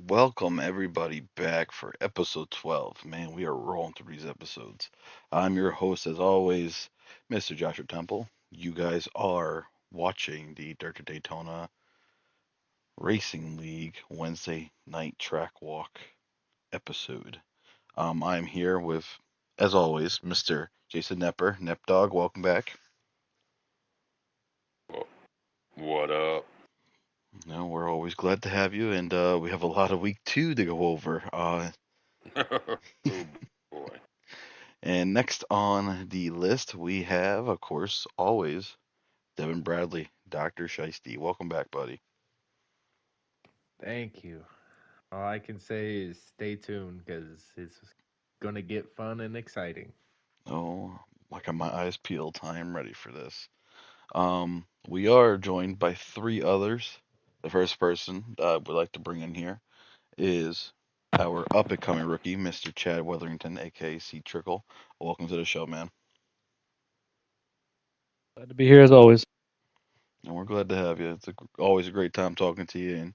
Welcome everybody back for episode 12. Man, we are rolling through these episodes. I'm your host, as always, Mr. Joshua Temple. You guys are watching the Dirt to Daytona Racing League Wednesday night track walk episode. I'm here with, as always, Mr. Jason Nepper. Nep Dog, welcome back. What up? No, we're always glad to have you, and we have a lot of week two to go over. Oh boy. And next on the list, we have, of course, always Devin Bradley, Dr. Shiesty. Welcome back, buddy. Thank you. All I can say is stay tuned because it's gonna get fun and exciting. Oh, I got my eyes peeled. I am ready for this. We are joined by three others. The first person we'd like to bring in here is our up and coming rookie, Mr. Chad Weatherington, aka C Trickle. Welcome to the show, man. Glad to be here as always. And we're glad to have you. Always a great time talking to you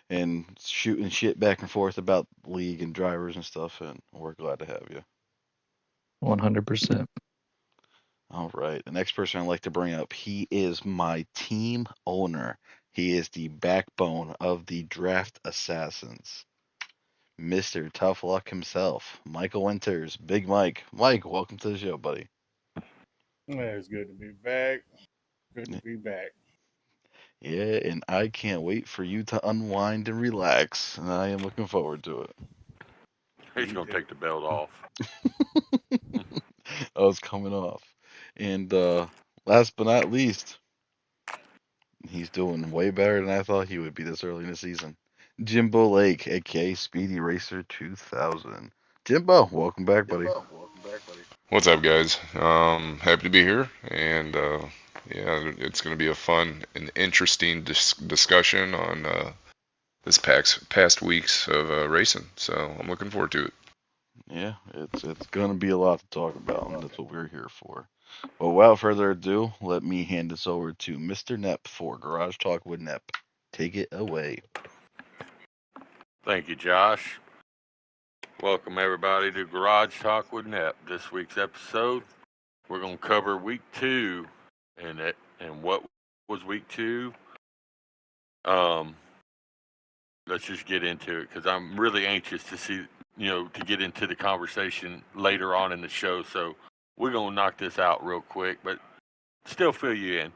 and shooting shit back and forth about league and drivers and stuff. And we're glad to have you. 100%. All right. The next person I'd like to bring up, he is my team owner. He is the backbone of the Draft Assassins, Mr. Tough Luck himself, Michael Winters, Big Mike. Mike, welcome to the show, buddy. Yeah, it's good to be back. Good to be back. Yeah, and I can't wait for you to unwind and relax. And I am looking forward to it. He's Me gonna too. take the belt off. I was coming off. And last but not least, he's doing way better than I thought he would be this early in the season. Jimbo Lake, aka Speedy Racer 2000. Jimbo, welcome back, buddy. What's up, guys? Happy to be here, and yeah, it's going to be a fun and interesting discussion on this past weeks of racing. So I'm looking forward to it. Yeah, it's gonna be a lot to talk about, and that's what we're here for. But without further ado, let me hand this over to Mr. Nep for Garage Talk with Nep. Take it away. Thank you, Josh. Welcome everybody to Garage Talk with Nep. This week's episode, we're gonna cover week two, and what was week two. Um, let's just get into it because I'm really anxious to see, to get into the conversation later on in the show. So we're gonna knock this out real quick, but still fill you in.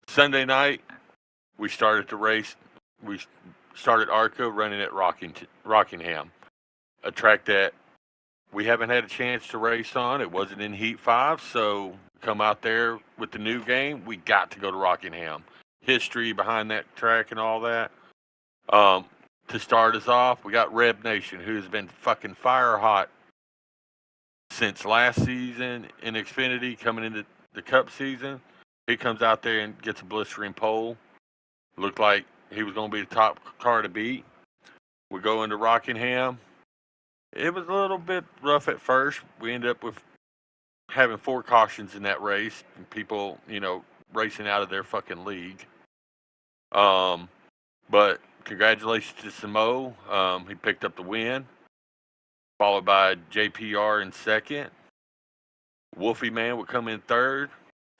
Sunday night, we started the race. We started ARCA running at Rockingham, a track that we haven't had a chance to race on. It wasn't in Heat 5, so come out there with the new game. We got to go to Rockingham. History behind that track and all that. Um, to start us off, we got Reb Nation, who's been fucking fire hot since last season in Xfinity coming into the Cup season. He comes out there and gets a blistering pole. Looked like he was going to be the top car to beat. We go into Rockingham. It was a little bit rough at first. We ended up with having four cautions in that race, and people, racing out of their fucking league. But congratulations to Samo. He picked up the win, followed by JPR in second. Wolfie Man would come in third.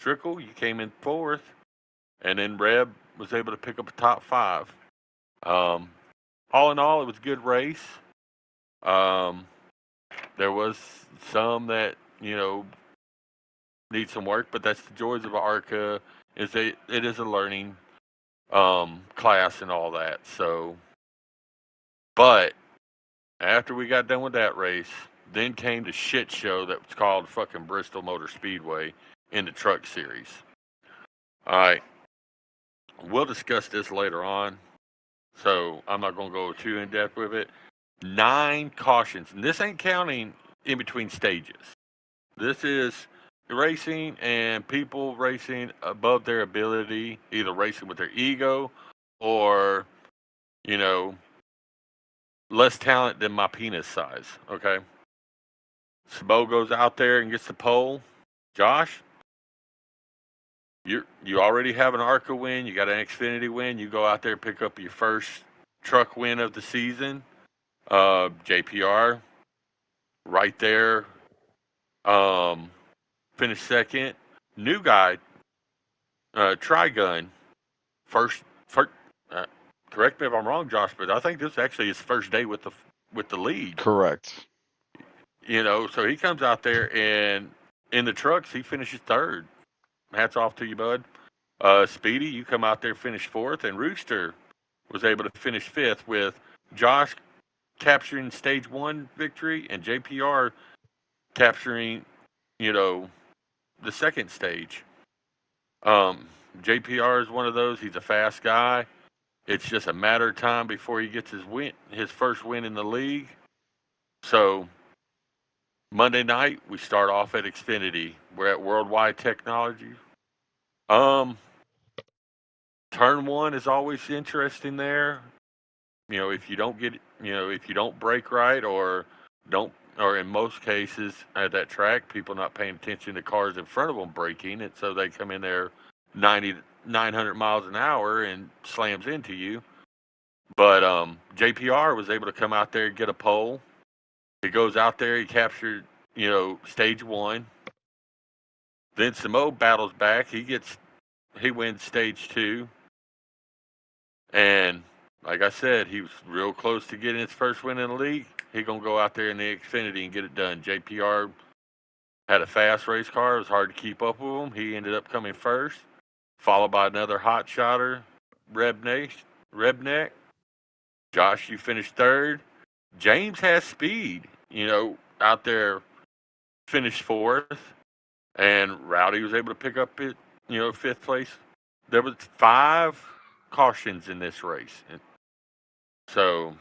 Trickle, you came in fourth. And then Reb was able to pick up a top five. Um, all in all, it was a good race. Um, there was some that need some work, but that's the joys of ARCA. It is a learning class and all that. So, but after we got done with that race, then came the shit show that was called fucking Bristol Motor Speedway in the Truck Series. All right, we'll discuss this later on, so I'm not going to go too in depth with it. 9 cautions, and this ain't counting in between stages. This is racing and people racing above their ability, either racing with their ego or, you know, less talent than my penis size. Okay. Sabo goes out there and gets the pole. Josh, you already have an ARCA win. You got an Xfinity win. You go out there and pick up your first truck win of the season. JPR right there. Finished second. New guy, Trigun, first. Uh, correct me if I'm wrong, Josh, but I think this is actually his first day with the league. Correct. So he comes out there and in the trucks he finishes third. Hats off to you, bud. Speedy, you come out there, finish fourth, and Rooster was able to finish fifth with Josh capturing stage one victory and JPR capturing, the second stage. JPR is one of those. He's a fast guy. It's just a matter of time before he gets his first win in the league. So Monday night we start off at Xfinity. We're at Worldwide Technology. Turn one is always interesting there. If you don't if you don't brake right or in most cases at that track, people not paying attention to cars in front of them braking, and so they come in there 900 miles an hour and slams into you. But JPR was able to come out there and get a pole. He goes out there, he captured, stage one. Then Samo battles back. He wins stage two. And like I said, he was real close to getting his first win in the league. He gonna go out there in the Xfinity and get it done. JPR had a fast race car. It was hard to keep up with him. He ended up coming first, followed by another hot shotter, Rebneck. Josh, you finished third. James has speed. Out there finished fourth, and Rowdy was able to pick up it. Fifth place. There was 5 cautions in this race, so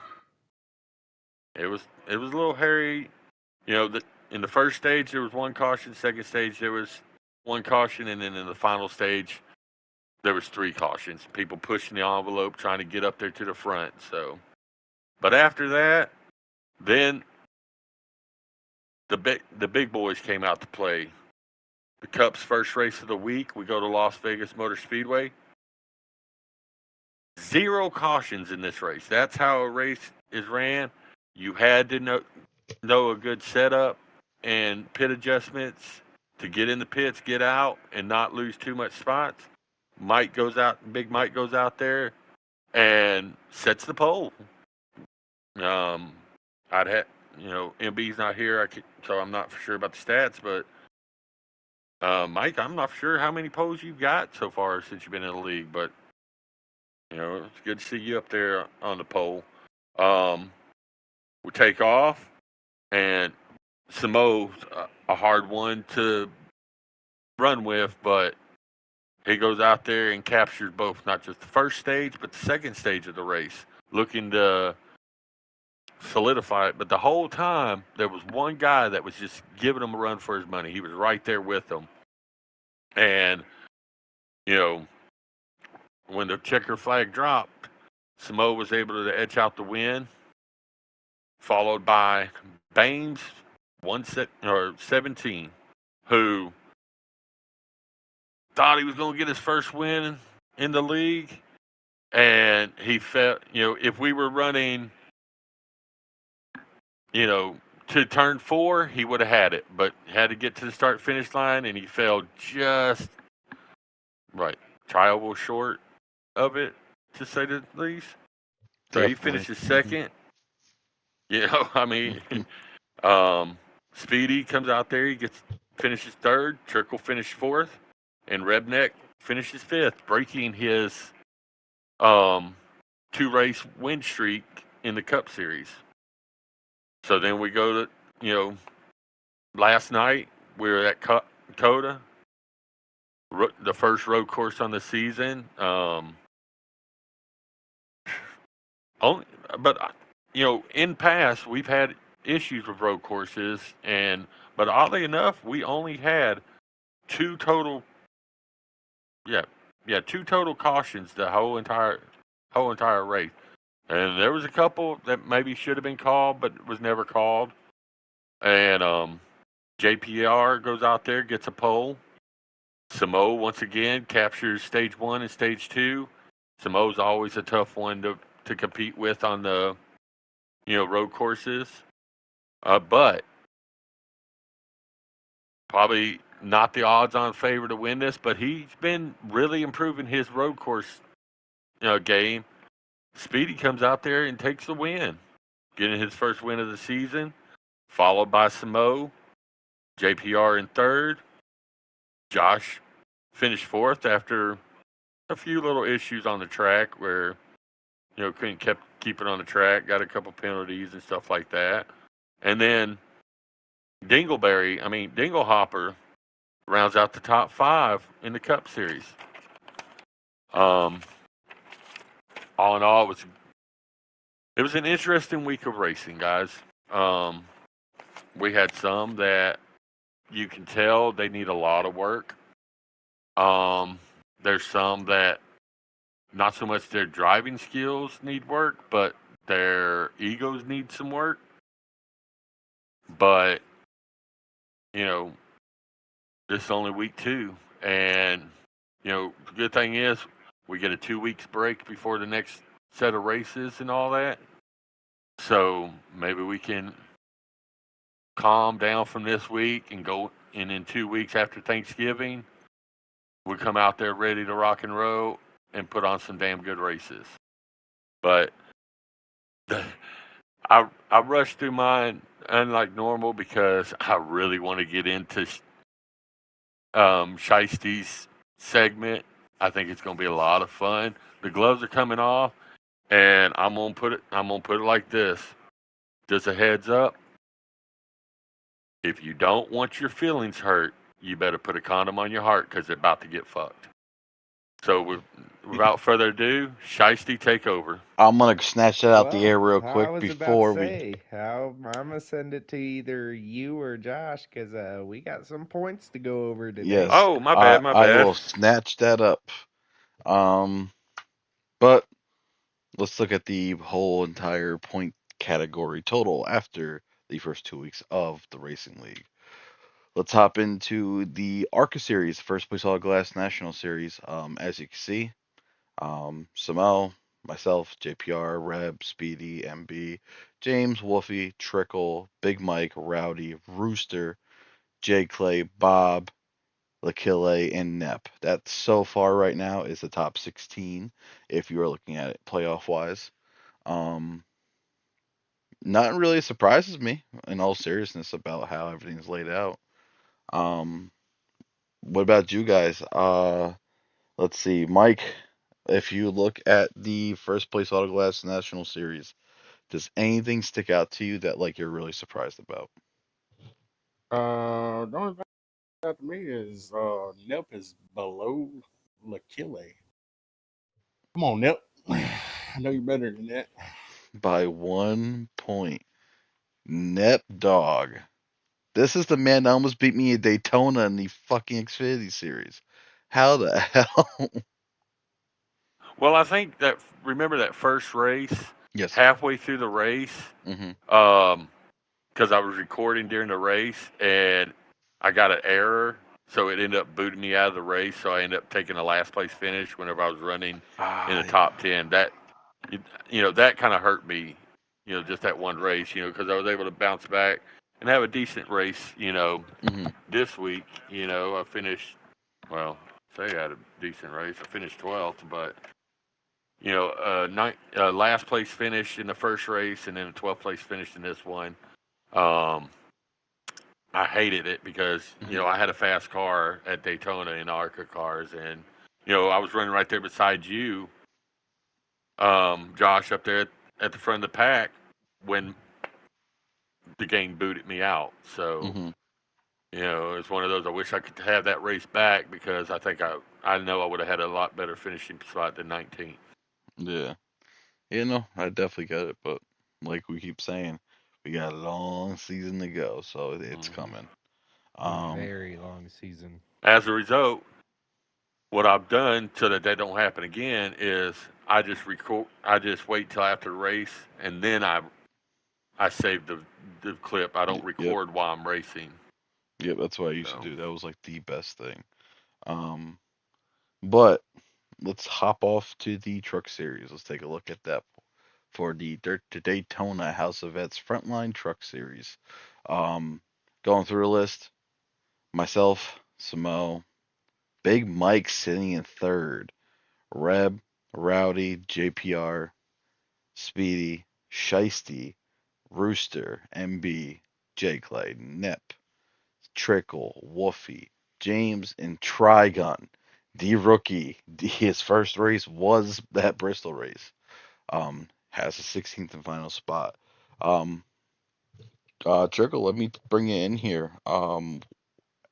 it was a little hairy. In the first stage there was 1 caution. Second stage there was 1 caution, and then in the final stage there was 3 cautions. People pushing the envelope, trying to get up there to the front. So, but after that, then the big boys came out to play. The Cup's first race of the week. We go to Las Vegas Motor Speedway. 0 cautions in this race. That's how a race is ran. You had to know a good setup and pit adjustments to get in the pits, get out, and not lose too much spots. Big Mike goes out there and sets the pole. MB's not here, so I'm not for sure about the stats, but Mike, I'm not sure how many poles you've got so far since you've been in the league, but it's good to see you up there on the pole. We take off, and Samo's a hard one to run with, but he goes out there and captures both, not just the first stage, but the second stage of the race, looking to solidify it. But the whole time, there was one guy that was just giving him a run for his money. He was right there with them. And, when the checker flag dropped, Samo was able to edge out the win, followed by Baines 17, who thought he was going to get his first win in the league, and he felt, if we were running, to turn 4, he would have had it, but had to get to the start-finish line, and he fell just trial short of it, to say the least. So Definitely. he finishes second. Speedy comes out there. He finishes third. Trickle finished fourth, and Rebneck finishes fifth, breaking his 2-race win streak in the Cup Series. So then we go to last night we were at Daytona, the first road course on the season. In past we've had issues with road courses, but oddly enough, we only had 2 total. Yeah, 2 total cautions the whole entire race, and there was a couple that maybe should have been called, but was never called. And JPR goes out there, gets a pole. Samo once again captures stage 1 and stage 2. Samo's always a tough one to to compete with on the road courses. But probably not the odds-on favorite to win this. But he's been really improving his road course game. Speedy comes out there and takes the win, getting his first win of the season, followed by Samo, JPR in third. Josh finished fourth after a few little issues on the track where couldn't keep it on the track, got a couple penalties and stuff like that. And then Dinglehopper rounds out the top 5 in the Cup Series. Um, all in all, it was an interesting week of racing, guys. We had some that you can tell they need a lot of work. There's some that not so much their driving skills need work, but their egos need some work. But this is only week 2, and the good thing is we get a 2 weeks break before the next set of races and all that. So maybe we can calm down from this week and go in 2 weeks after Thanksgiving. We come out there ready to rock and roll and put on some damn good races. But I rushed through mine unlike normal because I really want to get into Shiesty's segment. I think it's going to be a lot of fun. The gloves are coming off, and I'm gonna put it like this. Just a heads up. If you don't want your feelings hurt, you better put a condom on your heart because they're about to get fucked. So without further ado, Shiesty, take over. I'm gonna snatch that out the Well, air real I quick was about to before we. say, I'm gonna send it to either you or Josh because we got some points to go over today. Yes, Oh, my bad, my I bad. will snatch that up. But let's look at the whole entire point category total after the first 2 weeks of the racing league. Let's hop into the ARCA series, first place all glass national series. As you can see, Samel, myself, JPR, Reb, Speedy, MB, James, Wolfie, Trickle, Big Mike, Rowdy, Rooster, J Clay, Bob, Lakille, and Nep. That so far right now is the top 16 if you are looking at it playoff wise. Um, Not really surprises me in all seriousness about how everything's laid out. Um, what about you guys? Let's see, Mike. If you look at the first place Autoglass National Series, does anything stick out to you that like you're really surprised about? The only thing that to me is Nep is below Lakille. Come on, Nep. I know you're better than that. By 1 point. Nep Dog. This is the man that almost beat me at Daytona in the fucking Xfinity series. How the hell? Well, I think remember that first race, Yes. halfway through the race, Mhm. because I was recording during the race and I got an error, so it ended up booting me out of the race. So I ended up taking a last place finish whenever I was running in the Ah, top 10. That that kind of hurt me, just that one race, because I was able to bounce back and have a decent race, mhm. this week. I finished, well, say I had a decent race. I finished 12th, but last place finish in the first race, and then a 12th place finish in this one. Um, I hated it because Mhm. I had a fast car at Daytona in ARCA cars, and I was running right there beside you, Josh, up there at the front of the pack when the game booted me out. So Mhm. it's one of those. I wish I could have that race back because I think I know I would have had a lot better finishing spot than 19th. Yeah. I definitely get it, but like we keep saying, we got a long season to go, so it's Hmm. coming. Um, Very long season. As a result, what I've done so that don't happen again is I just record. I just wait till after the race, and then I save the clip. I don't yep, record while I'm racing. yep. That's what I used to So do. That was like the best thing. Um, but let's hop off to the truck series. Let's take a look at that. for the Daytona House of Vets Frontline Truck Series. Going through a list, myself, Samo, Big Mike sitting in third, Reb, Rowdy, JPR, Speedy, Shiesty, Rooster, MB, J Clay, Nip, Trickle, Wolfie, James, and Trigun. The rookie, his first race was that Bristol race. Has a 16th and final spot. Um, Trickle, let me bring you in here.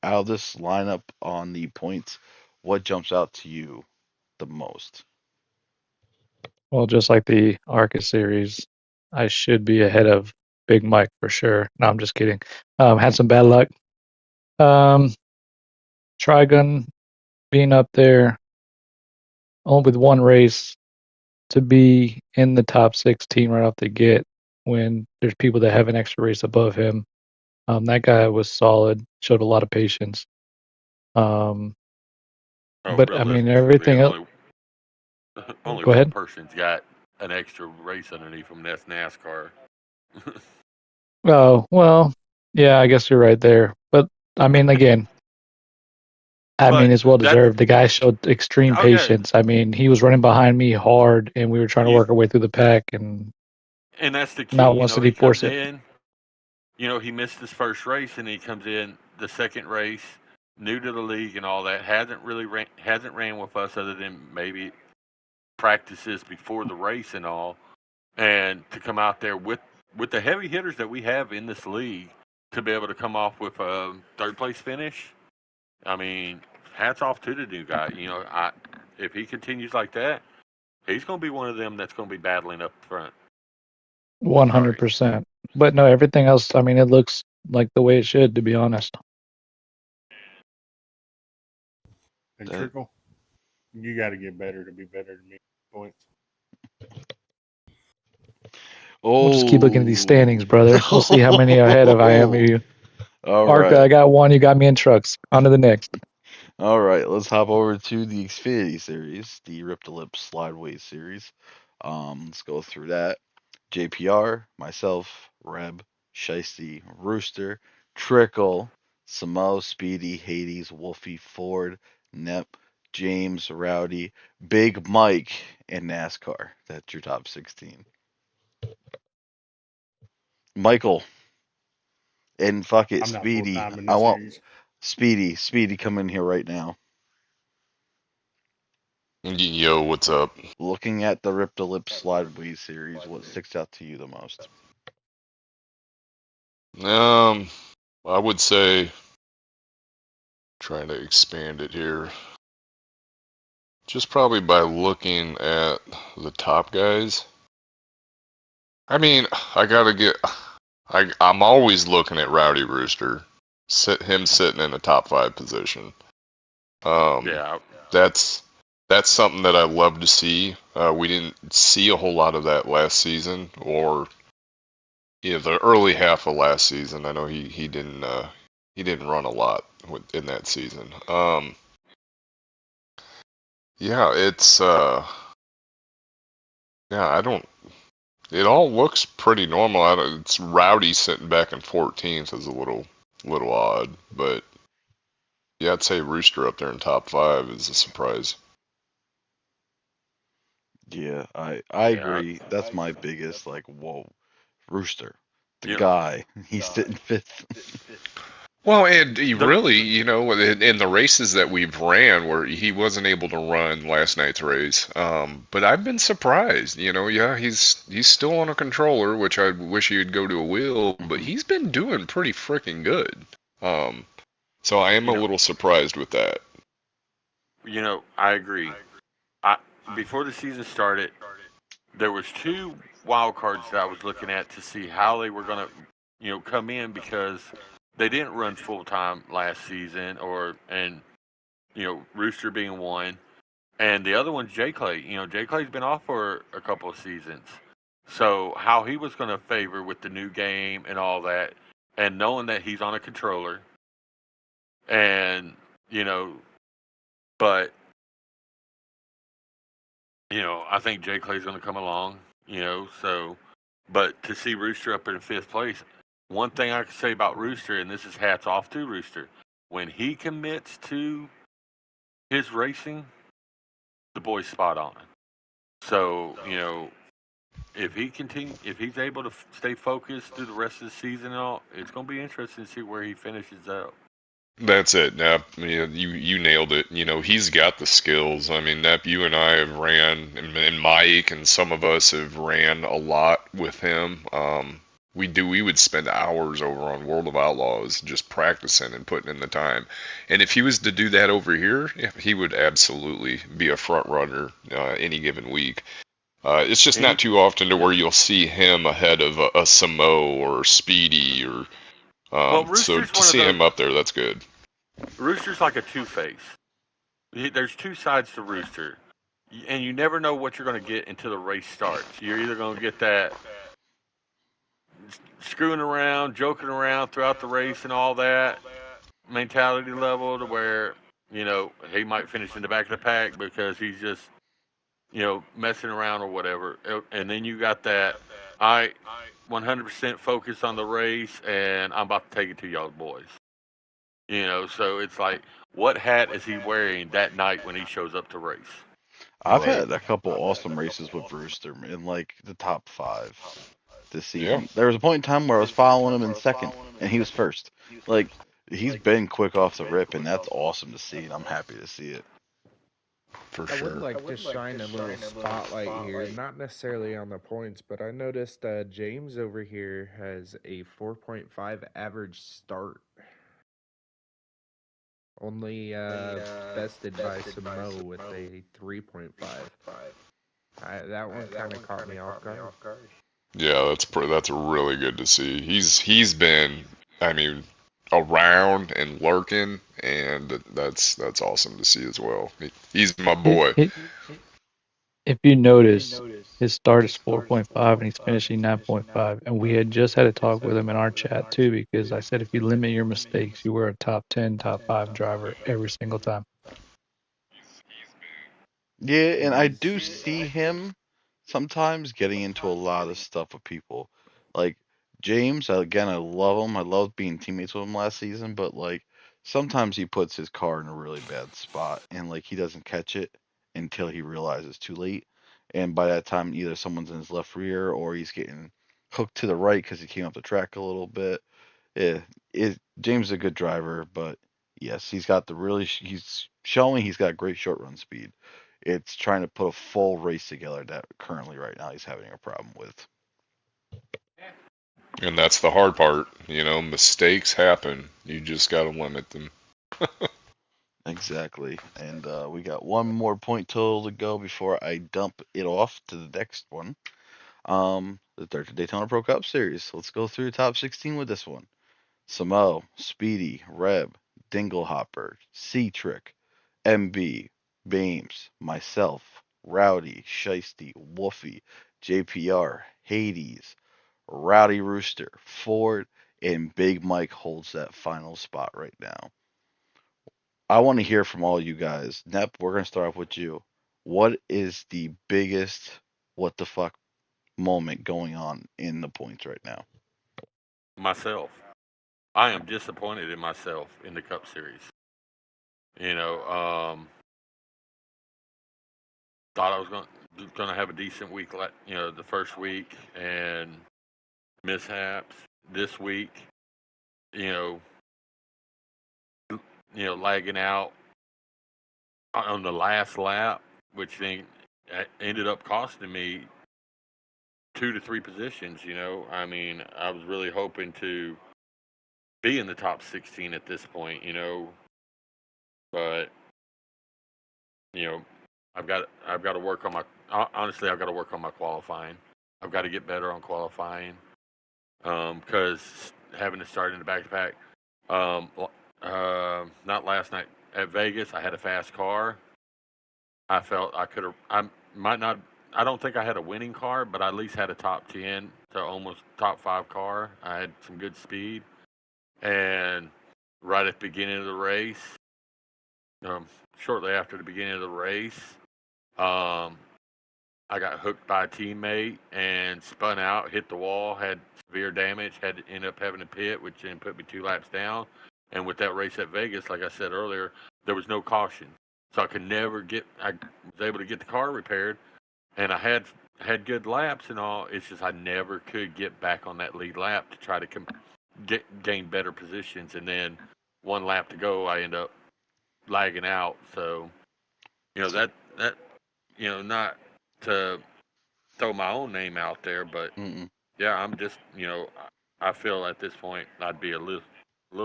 Out of this lineup on the points, what jumps out to you the most? Well, just like the ARCA series, I should be ahead of Big Mike for sure. No, I'm just kidding. Had some bad luck. Um, Trigun being up there only with one race to be in the top 16 right off the get when there's people that have an extra race above him. That guy was solid, showed a lot of patience. Um, Oh, but I mean, realistically, everything else. only Go one ahead. person's got an extra race underneath them. That's NASCAR. Oh, well, yeah, I guess you're right there. But I mean, again, I mean, But it's well that's deserved. The guy showed extreme okay, patience. I mean, he was running behind me hard, and we were trying to you, work our way through the pack, and and that's the key. not You once know, did he he force comes it. in. You know, he missed his first race, and he comes in the second race, new to the league and all that. Hasn't ran with us other than maybe practices before the race and all. And to come out there with the heavy hitters that we have in this league to be able to come off with a third place finish. I mean, hats off to the new guy. You know, if he continues like that, he's going to be one of them that's going to be battling up front. Sorry. 100%. But no, everything else, I mean, it looks like the way it should, to be honest. And That, Trickle, you got to get better to be better than me. Points. We'll just keep looking at these oh, standings, brother. We'll see how many ahead of I am of you. all Arca, I right. got one. You got me in trucks. On to the next. All right, let's hop over to the Xfinity series, the Rip the Lip Slideways series. Let's go through that. JPR, myself, Reb, Shiesty, Rooster, Trickle, Samo, Speedy, Hades, Wolfie, Ford, Nep, James, Rowdy, Big Mike, and NASCAR. That's your top 16. Michael, and fuck it, I'm not full Speedy. time in I this want series. Speedy, come in here right now. Yo, what's up? Looking at the Rip the Lip Slideways series, what sticks out to you the most? Um, I would say trying to expand it here. Just probably by looking at the top guys. I mean, I gotta get. I'm always looking at Rowdy Rooster, him sitting in a top 5 position. Um, Yeah, that's that's something that I love to see. We didn't see a whole lot of that last season, or the early half of last season. I know he didn't run a lot in that season. Yeah, it's yeah, I don't. It all looks pretty normal. It's Rowdy sitting back in 14th is a little odd, but yeah, I'd say Rooster up there in top 5 is a surprise. Yeah, I yeah. agree. That's my biggest like whoa, Rooster, the You know, guy. He's sitting fifth. Well, and he the really, in the races that we've ran where he wasn't able to run last night's race, but I've been surprised. Yeah, he's still on a controller, which I wish he'd go to a wheel, but Hmm. he's been doing pretty freaking good. Um, so I am you a know, little surprised with that. I agree. I Before the season started, there was two wild cards that I was looking at to see how they were going to, come in because they didn't run full time last season, and Rooster being one, and the other one's Jay Clay. Jay Clay's been off for a couple of seasons, so how he was going to favor with the new game and all that, and knowing that he's on a controller, and you know, but I think Jay Clay's going to come along. So, but to see Rooster up in fifth place, one thing I can say about Rooster, and this is hats off to Rooster, when he commits to his racing, the boy's spot on. So, if he's able to stay focused through the rest of the season, and all, it's going to be interesting to see where he finishes up. That's it, Nep. You nailed it. He's got the skills. I mean, Nep, you and I have ran, and Mike and some of us have ran a lot with him. We would spend hours over on World of Outlaws just practicing and putting in the time. And if he was to do that over here, yeah, he would absolutely be a front runner any given week. It's just And not too often to where you'll see him ahead of a Samo or Speedy or well, so Rooster's to one of see those. him up there, that's good. Rooster's like a two-face. There's two sides to Rooster, and you never know what you're going to get until the race starts. You're either going to get that screwing around, joking around throughout the race, and all that mentality level to where he might finish in the back of the pack because he's just messing around or whatever. And then you got that I 100% focus on the race, and I'm about to take it to y'all boys. So it's like, what hat is he wearing that night when he shows up to race? I've Right. had a couple awesome races with Rooster in like the top 5 this Yeah, season. There was a point in time where I was following him in second, and he was first. Like he's been quick off the rip, and that's awesome to see, and I'm happy to see it. for I would sure. like to shine a little spotlight here, not necessarily on the points, but I noticed James over here has a 4.5 average start, only bested by Samo with a 3.5. That one kind of caught me off guard. Yeah, that's really good to see. He's been, I mean, around and lurking, and that's awesome to see as well. He's my It, boy. it, if you notice, his start is 4.5 and he's finishing 9.5. And we had just had a talk with him in our chat too, because I said if you limit your mistakes, you were a top 10, top 5 driver every single time. Yeah, and I do see him sometimes getting into a lot of stuff with people. Like James, again, I love him. I loved being teammates with him last season, but like sometimes he puts his car in a really bad spot and like he doesn't catch it until he realizes it's too late. And by that time, either someone's in his left rear or he's getting hooked to the right because he came up the track a little bit. Yeah, James is a good driver, but yes, he's showing he's got great short run speed. It's trying to put a full race together that currently right now he's having a problem with. And that's the hard part. Mistakes happen. You just got to limit them. Exactly. And we got one more point total to go before I dump it off to the next one. The Daytona Pro Cup Series. Let's go through the top 16 with this one. Samo, Speedy, Reb, Dinglehopper, C-Trick, MB, Bames, myself, Rowdy, Shiesty, Wolfie, JPR, Hades, Rowdy Rooster, Ford, and Big Mike holds that final spot right now. I want to hear from all you guys. Nep, we're going to start off with you. What is the biggest what the fuck moment going on in the points right now? Myself, I am disappointed in myself in the Cup Series. You know, thought I was going to have a decent week. The first week and mishaps this week. You know, lagging out on the last lap, which ended up costing me 2 to 3 positions. I mean, I was really hoping to be in the top 16 at this point. But you know, I've got to work on my honestly. I've got to work on my qualifying. I've got to get better on qualifying because having to start in the back to back. Not last night at Vegas. I had a fast car. I felt I could have. I might not. I don't think I had a winning car, but I at least had a top 10 to almost top 5 car. I had some good speed, and right at the beginning of the race, um, shortly after the beginning of the race, um, I got hooked by a teammate and spun out, hit the wall, had severe damage, had to end up having to pit, which then put me 2 laps down. And with that race at Vegas, like I said earlier, there was no caution, so I could never get. I was able to get the car repaired, and I had good laps and all. It's just I never could get back on that lead lap to try to gain better positions. And then 1 lap to go, I end up lagging out. So that not to throw my own name out there, but Mm-mm. yeah, I'm just I feel at this point I'd be a little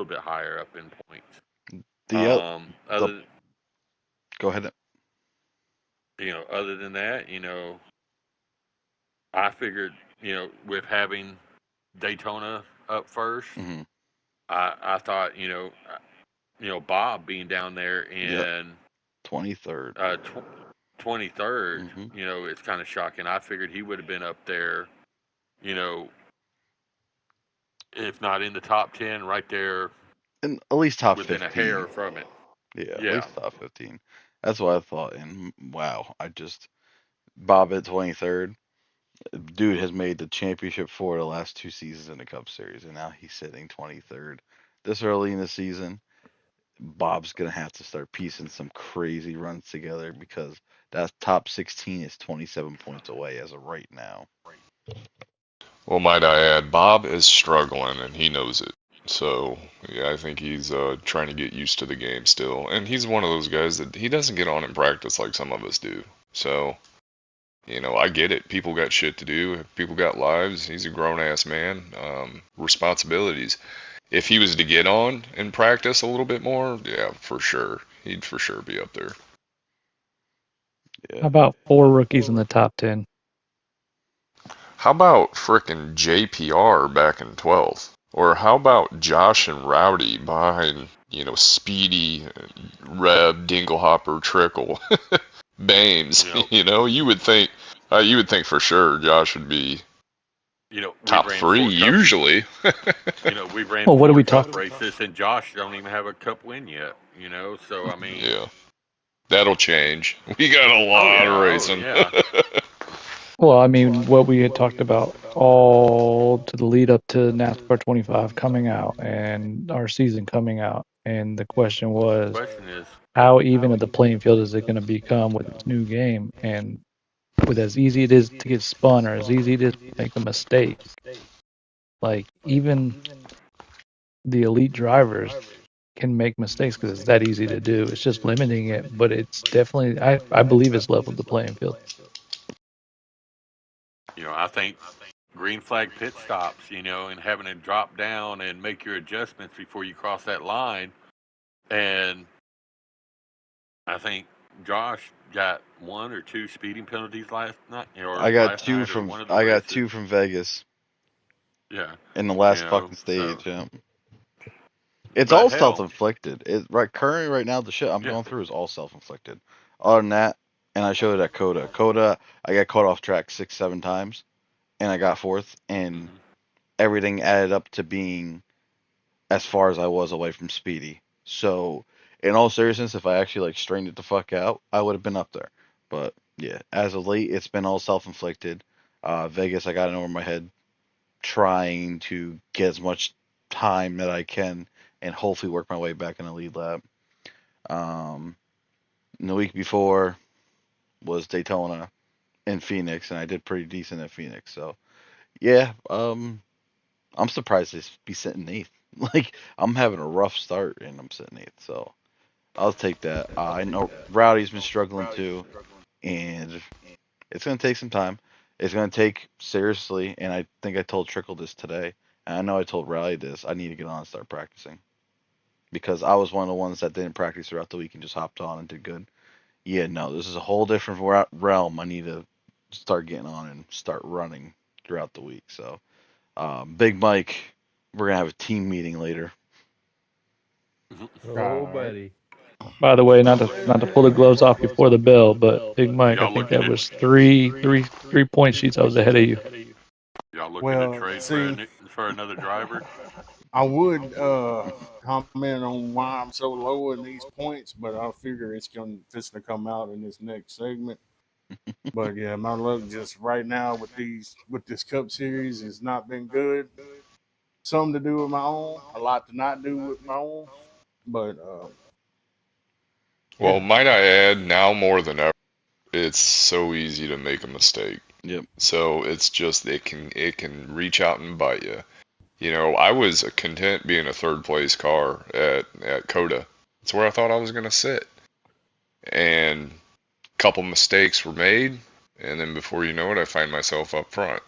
bit higher up in points. The the Other Go ahead. other than that, I figured with having Daytona up first, Hmm. I thought Bob being down there Yep. in 23rd. 23rd, Hmm. it's kind of shocking. I figured he would have been up there, you know, if not in the top 10, right there And at least top within a hair 15. from it. Yeah, at Yeah, least top 15. That's what I thought. And wow, Bob at 23rd. Dude has made the championship for the last 2 seasons in the Cup Series, and now he's sitting 23rd. This early in the season, Bob's gonna have to start piecing some crazy runs together because that top 16 is 27 points away as of right now. Well, might I add, Bob is struggling and he knows it. So, yeah, I think he's trying to get used to the game still. And he's one of those guys that he doesn't get on in practice like some of us do. So, I get it. People got shit to do. People got lives. He's a grown ass man. Responsibilities. If he was to get on and practice a little bit more, yeah, for sure. He'd for sure be up there. Yeah. How about four rookies in the top 10? How about frickin' JPR back in 12th? Or how about Josh and Rowdy behind, Speedy, Reb, Dinglehopper, Trickle, Bames? you know, You would think for sure Josh would be we top ran three four cup. usually. We ran Well, what are four we cup talking? races, and Josh don't even have a cup win yet. So I mean, Yeah, that'll change. We got a lot of oh racing. yeah, Well, I mean, what we had talked about all to the lead up to NASCAR 25 coming out and our season coming out. And the question was, question is, how even of the playing field is it going to become with this new game? And with as easy it is to get spun or as easy it is to make a mistake, like even the elite drivers can make mistakes because it's that easy to do. It's just limiting it, but it's definitely, I believe it's leveled the playing field. I think green flag pit stops, and having to drop down and make your adjustments before you cross that line. And I think Josh got 1 or 2 speeding penalties last night, or last night, or one of the I got races. two from Vegas Yeah, in the last fucking so, stage. Yeah. It's but all hell, self-inflicted. Currently right now the shit I'm yeah, going through is all self-inflicted. Other than that, and I showed it at Coda. Coda, I got caught off track 6, 7 times, and I got fourth, and hmm everything added up to being as far as I was away from Speedy. So, in all seriousness, if I actually straightened it the fuck out, I would have been up there. But yeah, as of late, it's been all self-inflicted. Vegas, I got it over my head, trying to get as much time that I can, and hopefully work my way back in the lead lap. Um, the week before was Daytona in Phoenix, and I did pretty decent at Phoenix. So yeah, I'm surprised to be sitting eighth. I'm having a rough start, and I'm sitting eighth. So I'll take that. I know Rowdy's been struggling too, and it's gonna take some time. It's gonna take seriously, and I think I told Trickle this today, and I know I told Rowdy this. I need to get on and start practicing because I was one of the ones that didn't practice throughout the week and just hopped on and did good. Yeah, no, this is a whole different realm. I need to start getting on and start running throughout the week. So, Big Mike, we're gonna have a team meeting later. Oh, All right. buddy. By the way, not to pull the gloves off before the bell, but Big Mike, I y'all think looking that at was three point sheets. I was ahead of you. y'all looking at Well, trade see, for another driver. I would comment on why I'm so low in these points, but I figure it's going to come out in this next segment. But yeah, my luck just right now with this Cup Series has not been good. Some to do with my own, a lot to not do with my own. But Well, yeah, might I add, now more than ever, it's so easy to make a mistake. Yep. So it's just it can reach out and bite you. You know, I was content being a third place car at Coda. It's where I thought I was gonna sit, and a couple mistakes were made, and then before you know it, I find myself up front.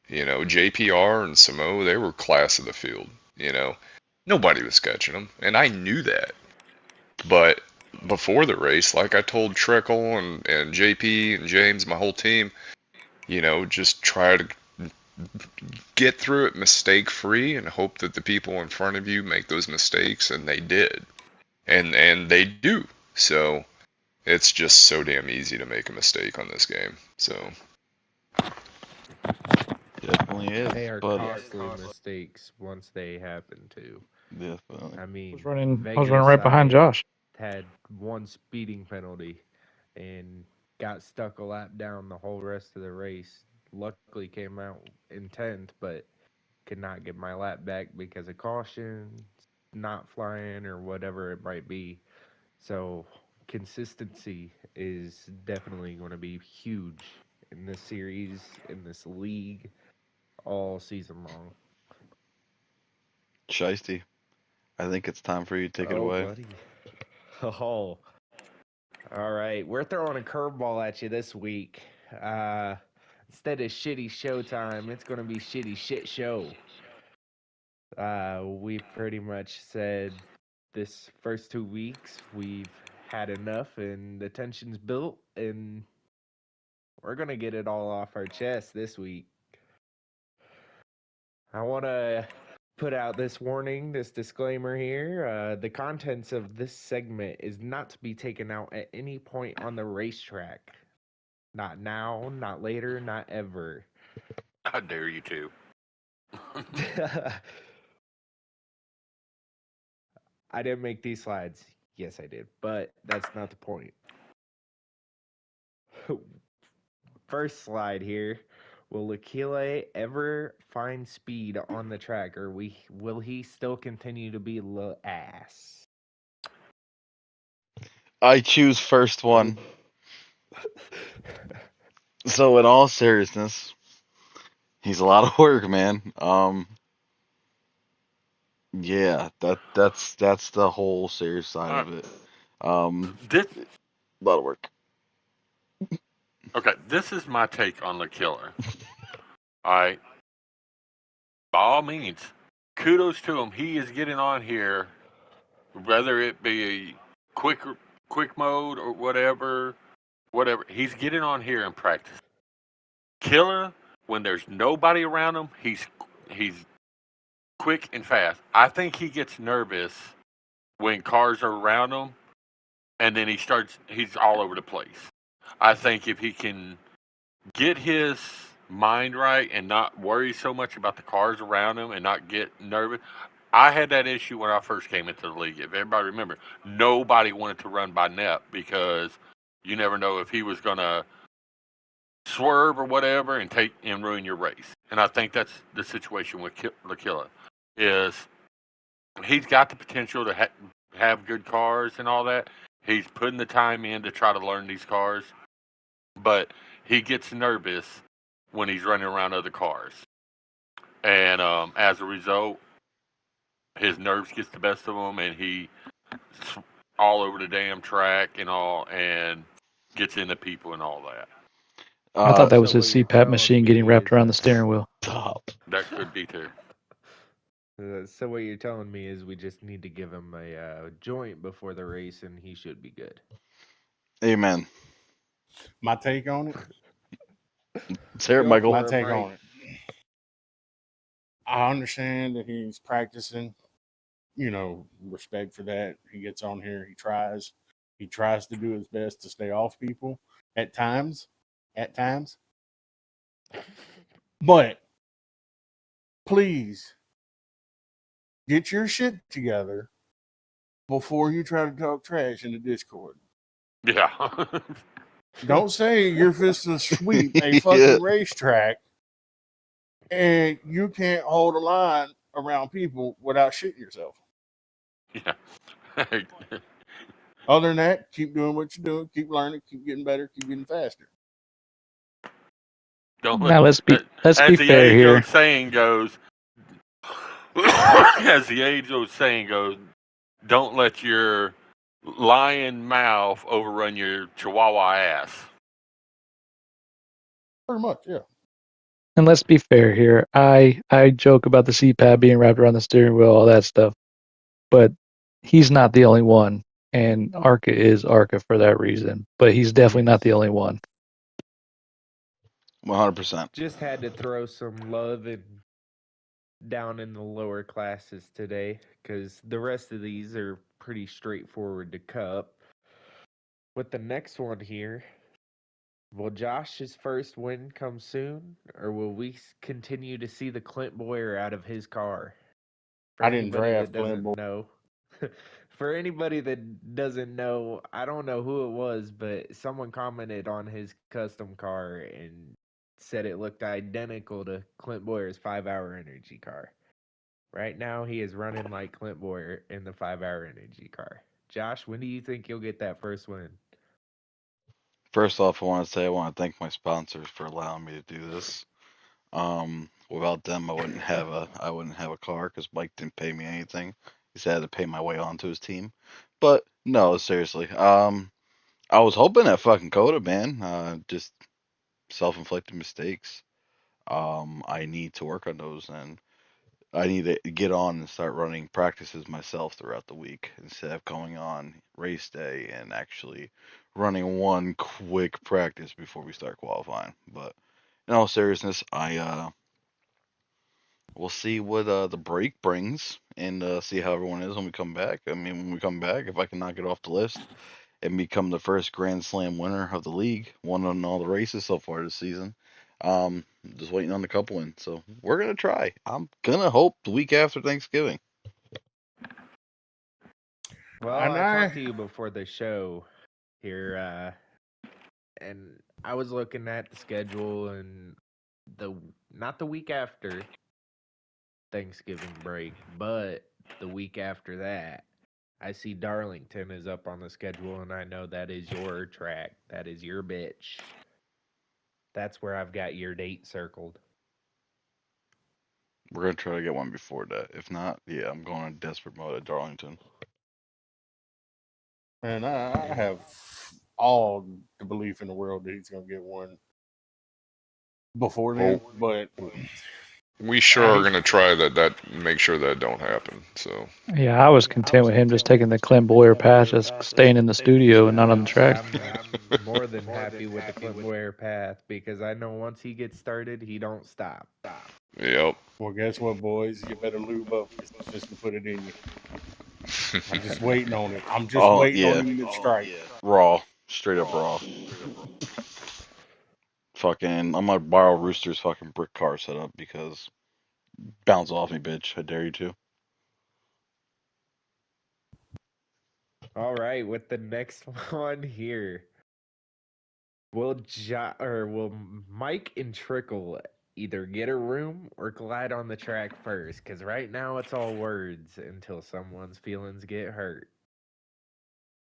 You know, JPR and Samo, they were class of the field. You know, nobody was catching them, and I knew that. But before the race, like I told Trickle and JP and James, my whole team, you know, just try to get through it mistake free and hope that the people in front of you make those mistakes, and they did. And they do. So it's just so damn easy to make a mistake on this game. So Definitely is. They are But costly mistakes once they happen to. definitely. I I was mean, running Vegas, right behind I Josh. had one speeding penalty and got stuck a lap down the whole rest of the race. Luckily, came out in 10th, but could not get my lap back because of caution, not flying, or whatever it might be. So, consistency is definitely going to be huge in this series, in this league, all season long. Shiesty, I think it's time for you to take it Oh, away. buddy. Oh, all right. We're throwing a curveball at you this week. Uh, Instead of shitty showtime, it's going to be shitty shit show. We pretty much said this first 2 weeks we've had enough and the tension's built, and we're going to get it all off our chest this week. I want to put out this warning, this disclaimer here. The contents of this segment is not to be taken out at any point on the racetrack. Not now, not later, not ever. I dare you to. I didn't make these slides. Yes, I did, but that's not the point. First slide here. Will Akile ever find speed on the track, or will he still continue to be the ass? I choose first one. So in all seriousness, he's a lot of work, man. Yeah, that's the whole serious side Uh, of it. Um, this a lot of work. okay. This is my take on the killer. All right. By all means, kudos to him. He is getting on here, whether it be a quick quick mode or whatever. Whatever. He's getting on here and practice. Killer, when there's nobody around him, he's quick and fast. I think he gets nervous when cars are around him, and then he's all over the place. I think if he can get his mind right and not worry so much about the cars around him and not get nervous. I had that issue when I first came into the league. If everybody remember, nobody wanted to run by Nep because you never know if he was going to swerve or whatever and take and ruin your race. And I think that's the situation with Lakilla is he's got the potential to have good cars and all that. He's putting the time in to try to learn these cars, but he gets nervous when he's running around other cars, and as a result, his nerves gets the best of him, and he all over the damn track and all, and gets into people and all that. I thought that So was his what you're CPAP telling machine getting me wrapped is around the steering wheel. Stop. That could be too. so what you're telling me is we just need to give him a joint before the race, and he should be good. Amen. my take on it. Let's hear it, Go Michael. My for it, take Mike. on it. I understand that he's practicing. You know, respect for that. He gets on here. He tries. He tries to do his best to stay off people at times. At times, but please get your shit together before you try to talk trash in the Discord. Yeah. Don't say you're supposed to sweep a Yeah. fucking racetrack and you can't hold a line around people without shitting yourself. Yeah. Other than that, keep doing what you're doing, keep learning, keep getting better, keep getting faster. Don't let, Now let's be as the fair age old here. saying goes, as the age old saying goes, don't let your lion mouth overrun your chihuahua ass. Pretty much, yeah. And let's be fair here. I joke about the CPAP being wrapped around the steering wheel, all that stuff, but he's not the only one. And Arca is Arca for that reason, but he's definitely not Yes. the only one. 100%. Just had to throw some love and down in the lower classes today because the rest of these are pretty straightforward to cup. With the next one here, will Josh's first win come soon, or will we continue to see the Clint Boyer out of his car? For I didn't anybody that draft Glenn doesn't Boy. know, for anybody that doesn't know, I don't know who it was, but someone commented on his custom car and said it looked identical to Clint Boyer's 5-hour energy car. Right now, he is running like Clint Boyer in the 5-hour energy car. Josh, when do you think you'll get that first win? First off, I want to say I want to thank my sponsors for allowing me to do this. Without them, I wouldn't have a car because Mike didn't pay me anything. He said I had to pay my way onto his team. But no, seriously. I was hoping that fucking Coda, man. Just self-inflicted mistakes. I need to work on those, and I need to get on and start running practices myself throughout the week instead of going on race day and actually running one quick practice before we start qualifying. But in all seriousness, I we'll see what the break brings and see how everyone is when we come back. I mean, when we come back, if I can knock it off the list and become the first Grand Slam winner of the league, won on all the races so far this season. Just waiting on the couple in. So we're gonna try. I'm gonna hope the week after Thanksgiving. Well, And I talked I to you before the show here, and I was looking at the schedule and the not the week after Thanksgiving break, but the week after that. I see Darlington is up on the schedule, and I know that is your track. That is your bitch. That's where I've got your date circled. We're gonna try to get one before that. If not, yeah, I'm going in desperate mode at Darlington. I have all the belief in the world that he's gonna get one before Well, then, but we sure are he's gonna try that. Make sure that don't happen. So Yeah, I was content with him just taking the Clint Boyer path, just staying in the studio and not on the track. I'm more than happy with the Clint Boyer path because I know once he gets started, he don't stop. yep. well. Guess what, boys? You better lube up because he's just to put it in you. I'm just waiting on it. I'm just Oh waiting on yeah, him to strike. raw, straight up raw. Fucking, I'm gonna borrow Rooster's fucking brick car setup because bounce off me, bitch. I dare you to. All right, with the next one here, will Mike and Trickle either get a room or glide on the track first? Because right now it's all words until someone's feelings get hurt.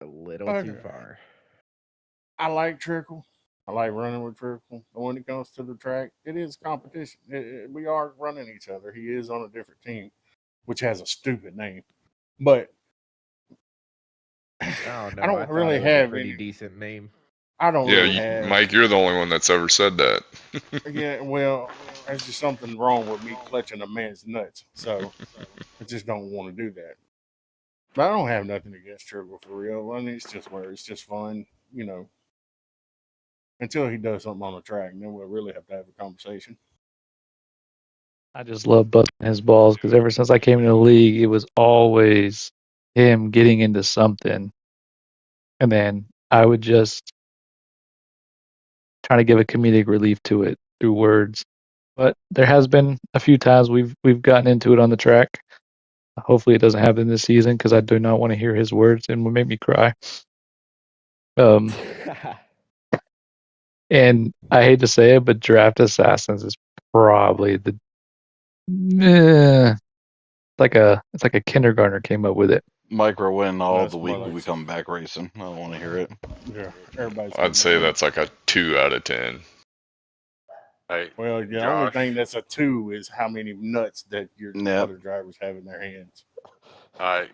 A little too Okay. far. I like Trickle. I like running with Trickle. But when it comes to the track, it is competition. We are running each other. He is on a different team, which has a stupid name. But Oh I no, I don't thought really it was a have pretty any. decent name. I don't Yeah, really have. Mike, you're the only one that's ever said that. Yeah, well, there's just something wrong with me clutching a man's nuts. So I just don't want to do that. But I don't have nothing against Triple for real. I mean, it's just where it's just fun, you know, until he does something on the track. And then we'll really have to have a conversation. I just love busting his balls because ever since I came into the league, it was always him getting into something, and then I would just try to give a comedic relief to it through words. But there has been a few times we've gotten into it on the track. Hopefully, it doesn't happen this season because I do not want to hear his words and will make me cry. Um, And I hate to say it, but Draft Assassins is probably the it's like a kindergartner came up with it. Micro win all That's the more week when like we come back racing. I don't want to hear it. yeah. Everybody's I'd hitting say that. that's like a 2 out of 10. Hey, Well, the only Josh. thing that's a 2 is how many nuts that your Yep. other drivers have in their hands. I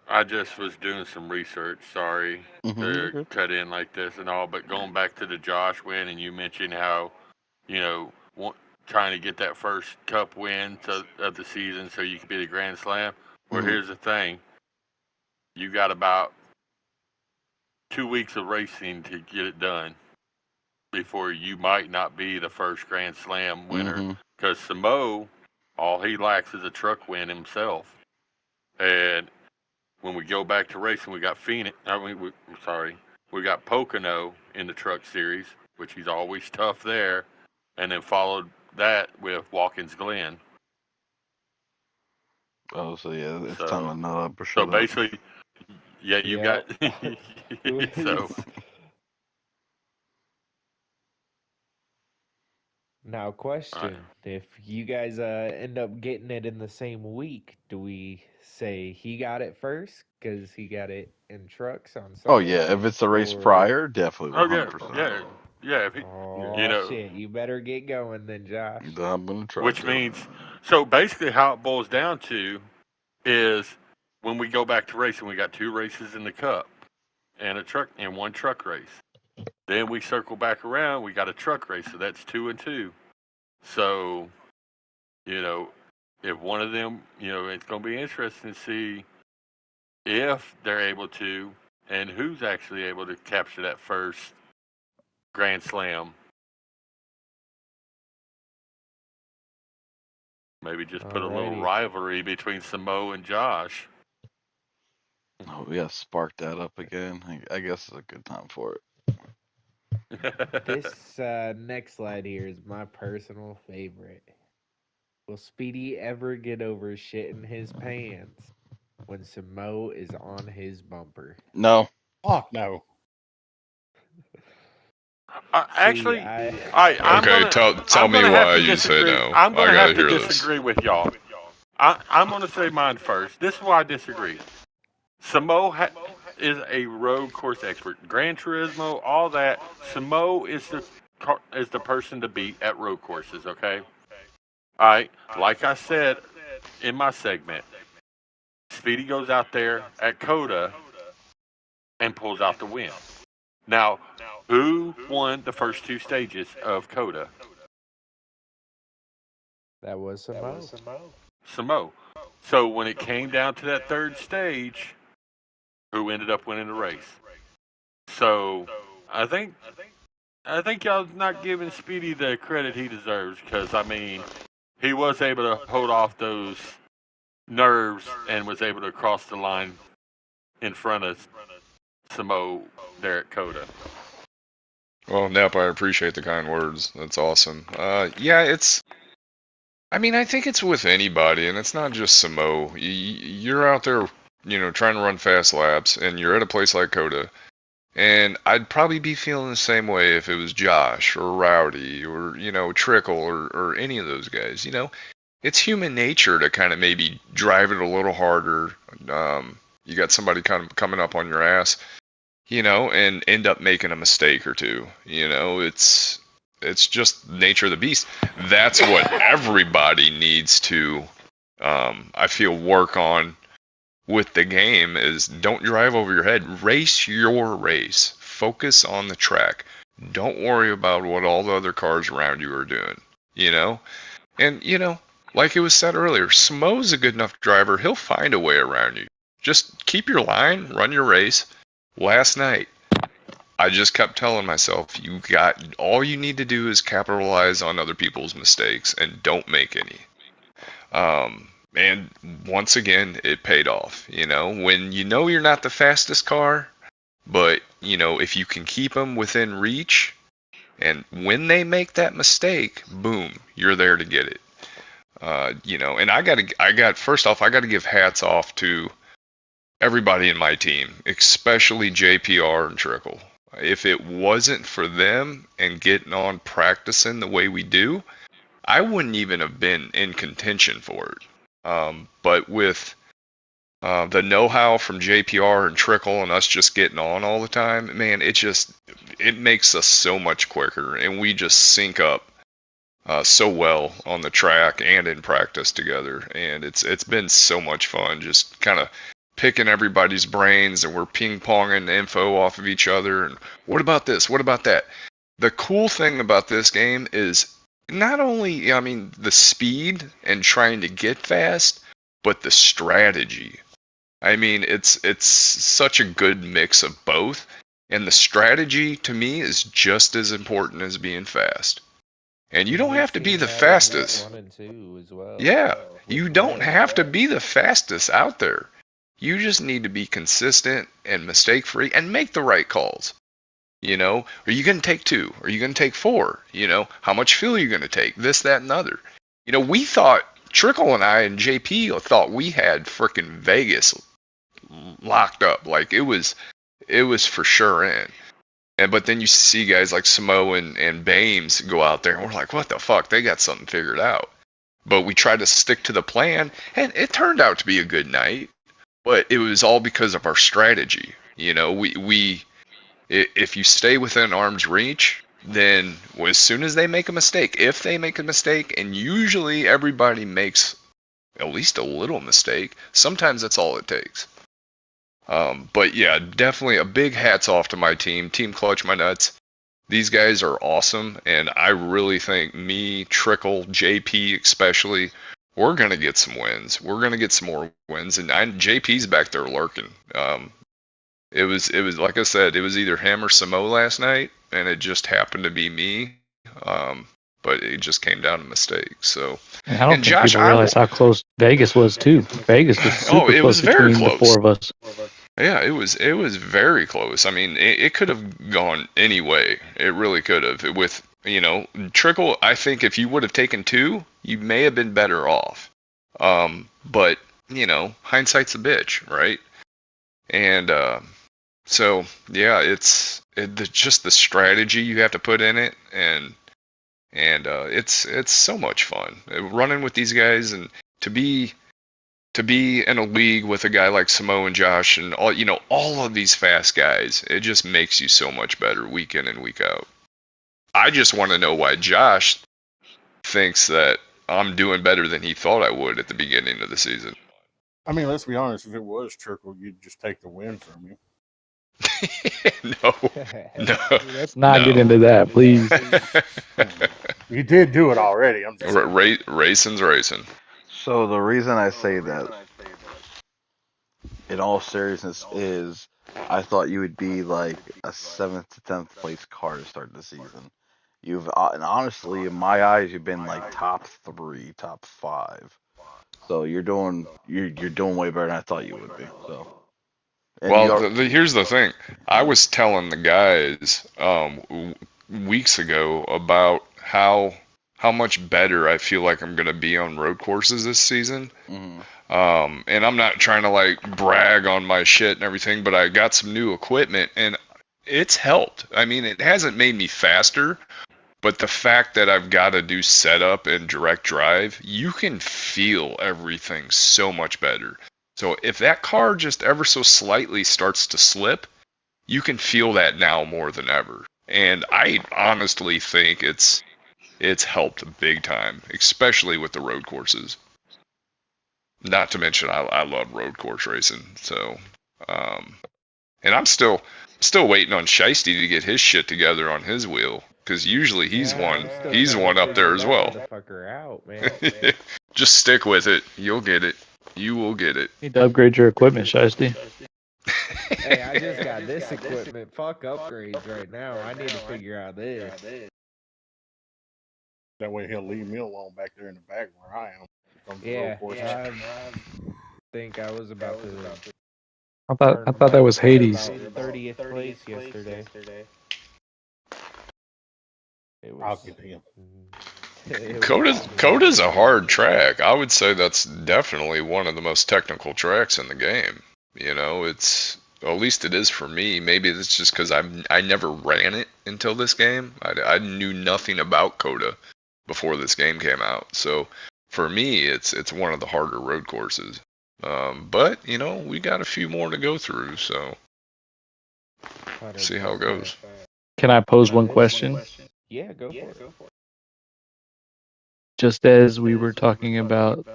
I just was doing some research. Sorry You're to good. cut in like this and all, but going back to the Josh win, and you mentioned how trying to get that first Cup win of the season so you can be the Grand Slam. Well, Hmm. here's the thing: you got about 2 weeks of racing to get it done before you might not be the first Grand Slam winner. Hmm. Because Samo, all he lacks is a truck win himself. And when we go back to racing, we got Phoenix. We got Pocono in the Truck Series, which he's always tough there, and then followed that with Watkins Glen. Oh, so yeah, it's time to So, nut up or so shut up. basically, yeah, you got. Yep. So, Now, all right. question: if you guys end up getting it in the same week, do we say he got it first because he got it in trucks on Oh Sunday, yeah, if it's the race or prior, definitely Oh yeah, 100%. yeah, yeah. If he, Yeah. you oh know, shit, you better get going then, Josh. I'm gonna try which to. means, so basically, how it boils down to is when we go back to racing, we got 2 races in the Cup and a truck and one truck race. Then we circle back around, we got a truck race, so that's 2 and 2. So, you know, if one of them, it's going to be interesting to see if they're able to and who's actually able to capture that first Grand Slam. Maybe just put a little Alrighty. rivalry between Samo and Josh. Oh, we gotta spark that up again. I guess it's a good time for it. This next slide here is my personal favorite. Will Speedy ever get over shitting his pants when Samo is on his bumper? No. Fuck no. See, Actually, I I'm Okay, gonna tell I'm me gonna have why to you say disagree. no. I'm I gonna gotta have to hear this. disagree with y'all. I'm gonna say mine first. This is why I disagree. Samo is a road course expert. Gran Turismo, all that. Samo is the person to beat at road courses. Okay. All right. Like I said in my segment, Speedy goes out there at Coda and pulls out the win. Now, who won the first 2 stages of Coda? that was Samo. Samo. So when it came down to that third stage, who ended up winning the race? So I think I think y'all not giving Speedy the credit he deserves because I mean he was able to hold off those nerves and was able to cross the line in front of Samo there at Coda. Well, Nep, I appreciate the kind words. That's awesome. Yeah, I mean, I think it's with anybody, and it's not just Samo. You're out there, trying to run fast laps, and you're at a place like Coda, and I'd probably be feeling the same way if it was Josh or Rowdy or, Trickle or any of those guys. It's human nature to kind of maybe drive it a little harder. You got somebody kind of coming up on your ass, and end up making a mistake or two. It's just nature of the beast. That's what everybody needs to, I feel, work on with the game is don't drive over your head. Race your race. Focus on the track. Don't worry about what all the other cars around you are doing. You know? And, like it was said earlier, Smo's a good enough driver. He'll find a way around you. Just keep your line, run your race. Last night, I just kept telling myself, all you need to do is capitalize on other people's mistakes and don't make any. And once again, it paid off. When you're not the fastest car, but if you can keep them within reach, and when they make that mistake, boom, you're there to get it. And first off, I gotta give hats off to everybody in my team, especially JPR and Trickle. If it wasn't for them and getting on practicing the way we do, I wouldn't even have been in contention for it. But with the know-how from JPR and Trickle and us just getting on all the time, man, it makes us so much quicker, and we just sync up so well on the track and in practice together, and it's been so much fun just kind of picking everybody's brains, and we're ping-ponging info off of each other, and what about this, what about that. The cool thing about this game is not only, I mean, the speed and trying to get fast, but the strategy. I mean, it's such a good mix of both, and the strategy to me is just as important as being fast. And you And don't we've have to be seen the that in week fastest. 1 and 2 as well Yeah, with you don't Red. have to be the fastest out there. You just need to be consistent and mistake free and make the right calls. You know, are you going to take two? Are you going to take four? You know, how much fuel are you going to take? This, that, and the other. You know, we thought, Trickle and I and JP thought we had frickin' Vegas locked up. Like it was for sure in. And but then you see guys like Samo and Bames go out there and we're like, what the fuck? They got something figured out. But we tried to stick to the plan and it turned out to be a good night. But it was all because of our strategy. You know, if you stay within arm's reach, then as soon as they make a mistake, if they make a mistake, and usually everybody makes at least a little mistake, sometimes that's all it takes. But yeah, definitely a big hats off to my team, Team Clutch My Nuts. These guys are awesome, and I really think me, Trickle, JP especially, we're gonna get some wins. We're gonna get some more wins, and JP's back there lurking. It was like I said, it was either him or Samo last night, and it just happened to be me. Um, but it just came down to mistakes. So, And I don't and think Josh, people realize how close Vegas was too. Vegas was oh, super it was close very between the close. four of us. Yeah, it was very close. I mean, it could have gone any way. It really could have. With, Trickle, I think if you would have taken two, you may have been better off. But hindsight's a bitch, right? And so yeah, just the strategy you have to put in it, and it's so much fun running with these guys, and to be in a league with a guy like Samo and Josh and all of these fast guys. It just makes you so much better week in and week out. I just want to know why Josh thinks that I'm doing better than he thought I would at the beginning of the season. I mean, let's be honest. If it was Trickle, you'd just take the win from him. No, no, Let's not get no. into that, please. You did do it already. I'm just saying. Racing's racing. So the reason I say that, in all seriousness, is I thought you would be like a 7th to 10th place car to start the season. And honestly, in my eyes, you've been like top 3, top 5. So you're doing way better than I thought you would be. So, and Well, you're here's the thing. I was telling the guys weeks ago about how much better I feel like I'm going to be on road courses this season. mhm. And I'm not trying to like brag on my shit and everything, but I got some new equipment and it's helped. I mean, it hasn't made me faster, but the fact that I've got to do setup and direct drive, you can feel everything so much better. So if that car just ever so slightly starts to slip, you can feel that now more than ever. And I honestly think it's helped big time, especially with the road courses. Not to mention, I love road course racing. So, um, and I'm still waiting on Shiesty to get his shit together on his wheel, because usually he's Yeah, one I'm still he's trying to one up there figure as that well. motherfucker out, man. Just stick with it. You'll get it. You will get it. You need to upgrade your equipment, Shiesty. Hey, I just got this equipment. Fuck upgrades right now. I need to figure out this. That way he'll leave me alone back there in the back where I am. When it comes to road Yeah, courses. I think I was about to I turn thought that about was Hades. 30th place yesterday. It I'll was get to him. it was Coda's a hard track. I would say that's definitely one of the most technical tracks in the game. It's Well, at least it is for me. Maybe it's just because I never ran it until this game. I knew nothing about Coda before this game came out. So for me, it's one of the harder road courses. But we got a few more to go through, so see how it 100%. goes. Can I pose one This, question? yeah, go for it. Just as we were talking about,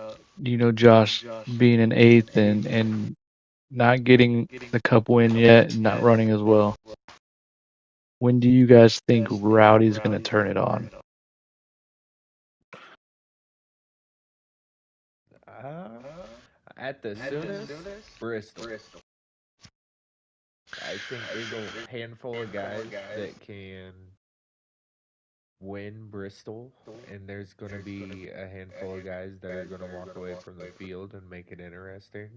Josh being an eighth and not getting the cup win yet and not running as well. When do you guys think Rowdy's going to turn it on? Uh, at the soonest, Bristol. I think there's a handful of guys that can win Bristol, and there's going to be a handful of guys that are going to walk away from the field and make it interesting.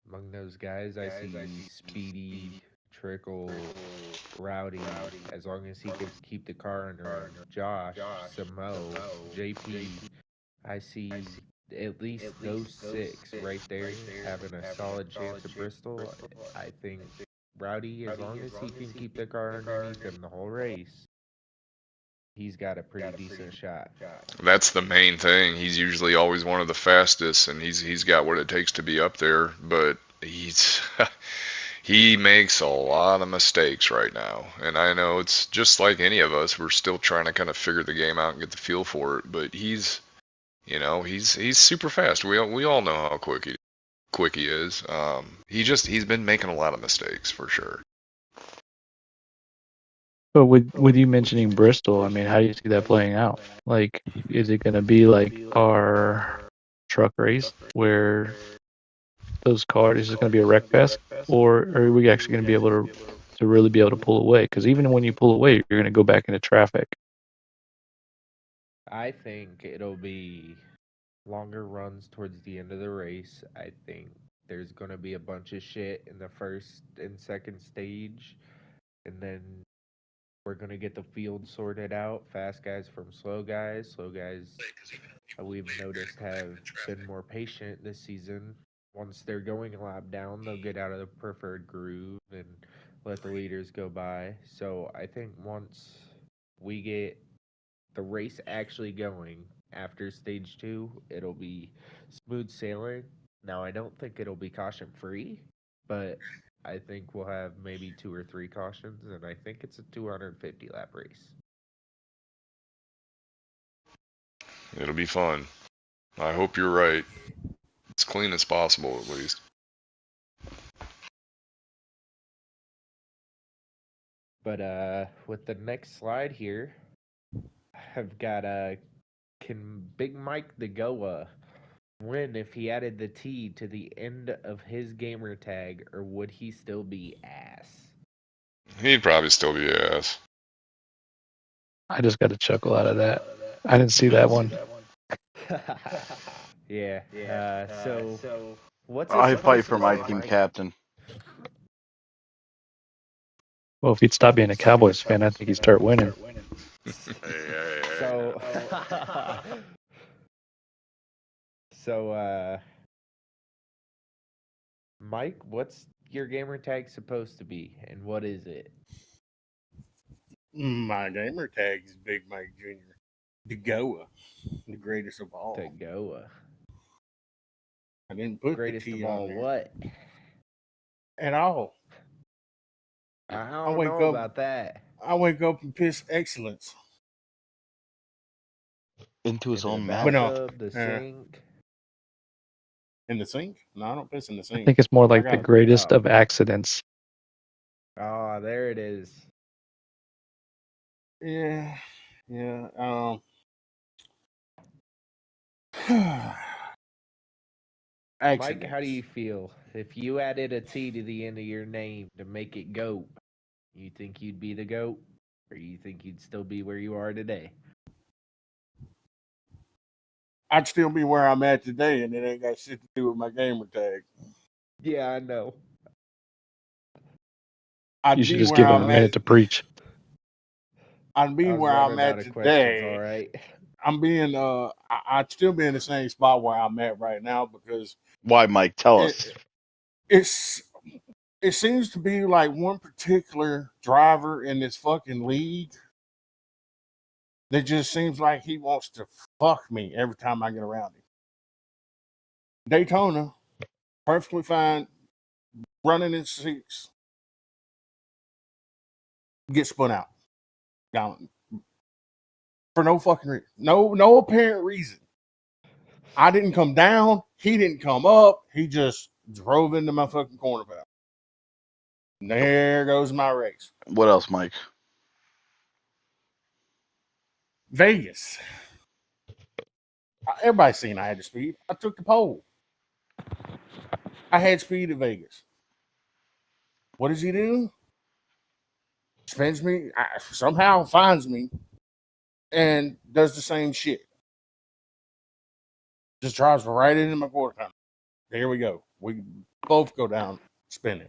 Among those guys, I see Speedy, Trickle, Rowdy, as long as he can keep the car under him, Josh, Samo, JP. I see at least those six right there having a solid chance at Bristol. I think Rowdy, as long as he can keep the car underneath him the whole race, he's got a pretty decent shot. That's the main thing. He's usually always one of the fastest, and he's got what it takes to be up there. But he's he makes a lot of mistakes right now, and I know it's just like any of us. We're still trying to kind of figure the game out and get the feel for it. But he's super fast. We all know how quick he is. He's been making a lot of mistakes for sure. But with you mentioning Bristol, I mean, how do you see that playing out? Like, is it going to be like our truck race where those cars is just going to be a wreck fest, or are we actually going to be able to really be able to pull away? Because even when you pull away, you're going to go back into traffic. I think it'll be longer runs towards the end of the race. I think there's going to be a bunch of shit in the first and second stage, and then we're going to get the field sorted out. Fast guys from slow guys. Slow guys, we've noticed, have been more patient this season. Once they're going a lap down, they'll get out of the preferred groove and let the leaders go by. So I think once we get the race actually going after stage two, it'll be smooth sailing. Now, I don't think it'll be caution free, but I think we'll have maybe two or three cautions, and I think it's a 250 lap race. It'll be fun. I hope you're right. As clean as possible, at least. But with the next slide here, I've got can Big Mike the Goa win if he added the T to the end of his gamer tag, or would he still be ass? He'd probably still be ass. I just got a chuckle out of that. I didn't see that one. Yeah. So what's it I fight supposed for to my say, team Mike? captain. Well, if he'd stop being a Cowboys fan, I think he'd start winning. Hey. So, so Mike, what's your gamer tag supposed to be, and what is it? My gamer tag is Big Mike Jr. The Goa, the greatest of all. To Goa. I didn't put Greatest the T of all on there what? at all. I I don't wake know up. about that. I wake up and piss excellence. Into his Into the own But mouth. no, bathtub, the sink. in the sink. No, I don't piss in the I sink. think it's more I like the got greatest Oh. of accidents. Oh, there it is. yeah. Mike, how do Accidents. you feel if you added a T to the end of your name to make it GOAT? You think you'd be the GOAT, or you think you'd still be where you are today? I'd still be where I'm at today, and it ain't got shit to do with my gamer tag. Yeah, I know. You I'd should be just where give him a I'm at. minute to preach. I'd be I was where I'm running out at of questions, all today. right. I'm being I'd still be in the same spot where I'm at right now because Why, Mike? Tell it us. it's it seems to be like one particular driver in this fucking league that just seems like he wants to fuck me every time I get around him. Daytona, perfectly fine, running in six, get spun out. Down for no fucking reason. No apparent reason. I didn't come down. He didn't come up. He just drove into my fucking corner path. And there goes my race. What else, Mike? Vegas. Everybody's seen I had the speed. I took the pole. I had speed at Vegas. What does he do? Spins me, somehow finds me, and does the same shit. Just drives right into my quarter time. There we go. We both go down spinning.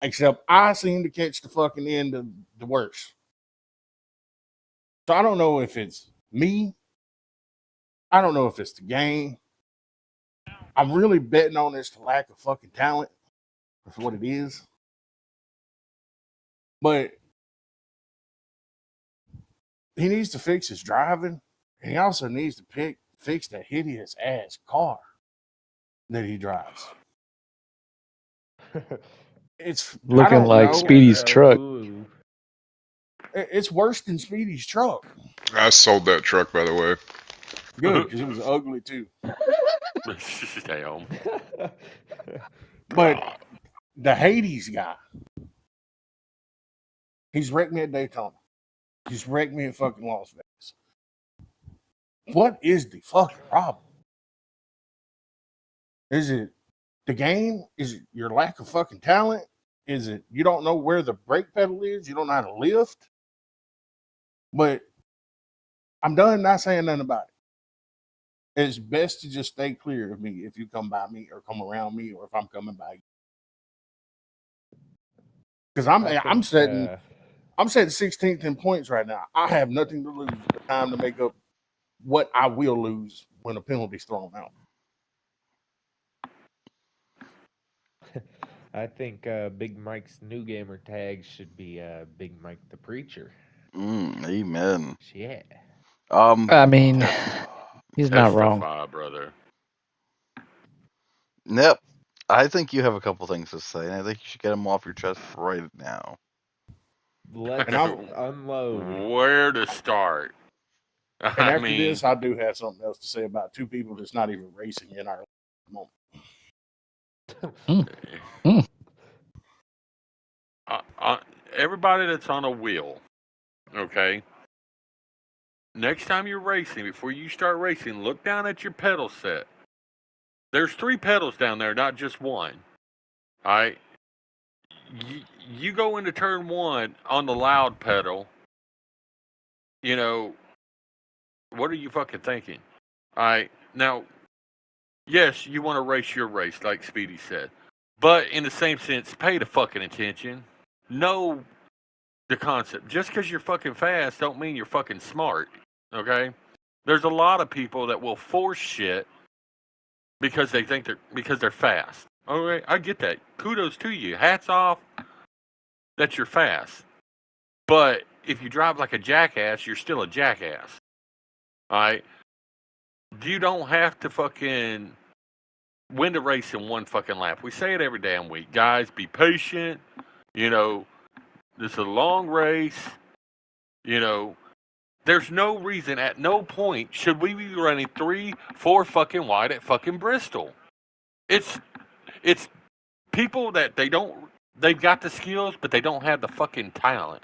Except I seem to catch the fucking end of the worst. So I don't know if it's me. I don't know if it's the game. I'm really betting on this lack of fucking talent. That's what it is. But he needs to fix his driving. And he also needs to fix that hideous ass car that he drives. It's I Looking don't like know. Speedy's truck. Ooh. It's worse than Speedy's truck. I sold that truck, by the way. Good, because it was ugly too. Damn. But the Hades guy, he's wrecked me at Daytona. He's wrecked me at fucking Las Vegas. What is the fucking problem? Is it the game? Is it your lack of fucking talent? Is it you don't know where the brake pedal is? You don't know how to lift? But I'm done not saying nothing about it. It's best to just stay clear of me if you come by me or come around me or if I'm coming by you. Because I'm setting 16th in points right now. I have nothing to lose but time to make up what I will lose when a penalty's thrown out. I think Big Mike's new gamer tag should be Big Mike the Preacher. Amen. Yeah. I mean, Test- he's not wrong. Testify, brother. Yep. I think you have a couple things to say, and I think you should get them off your chest right now. Let's And I unload. Where to start? and I after mean, this, I do have something else to say about two people that's not even racing in our moment. everybody that's on a wheel, okay? Next time you're racing, before you start racing, look down at your pedal set. There's 3 pedals down there, not just one. All right? You go into turn 1 on the loud pedal, you know, what are you fucking thinking? All right? Now, yes, you want to race your race, like Speedy said. But in the same sense, pay the fucking attention. Know the concept. Just because you're fucking fast don't mean you're fucking smart. Okay? There's a lot of people that will force shit because they think they're fast. Okay, I get that. Kudos to you. Hats off that you're fast. But if you drive like a jackass, you're still a jackass. Alright? You don't have to fucking win the race in one fucking lap. We say it every damn week. Guys, be patient. You know, this is a long race. You know, there's no reason, at no point, should we be running 3, 4 fucking wide at fucking Bristol. It's people that they've got the skills, but they don't have the fucking talent.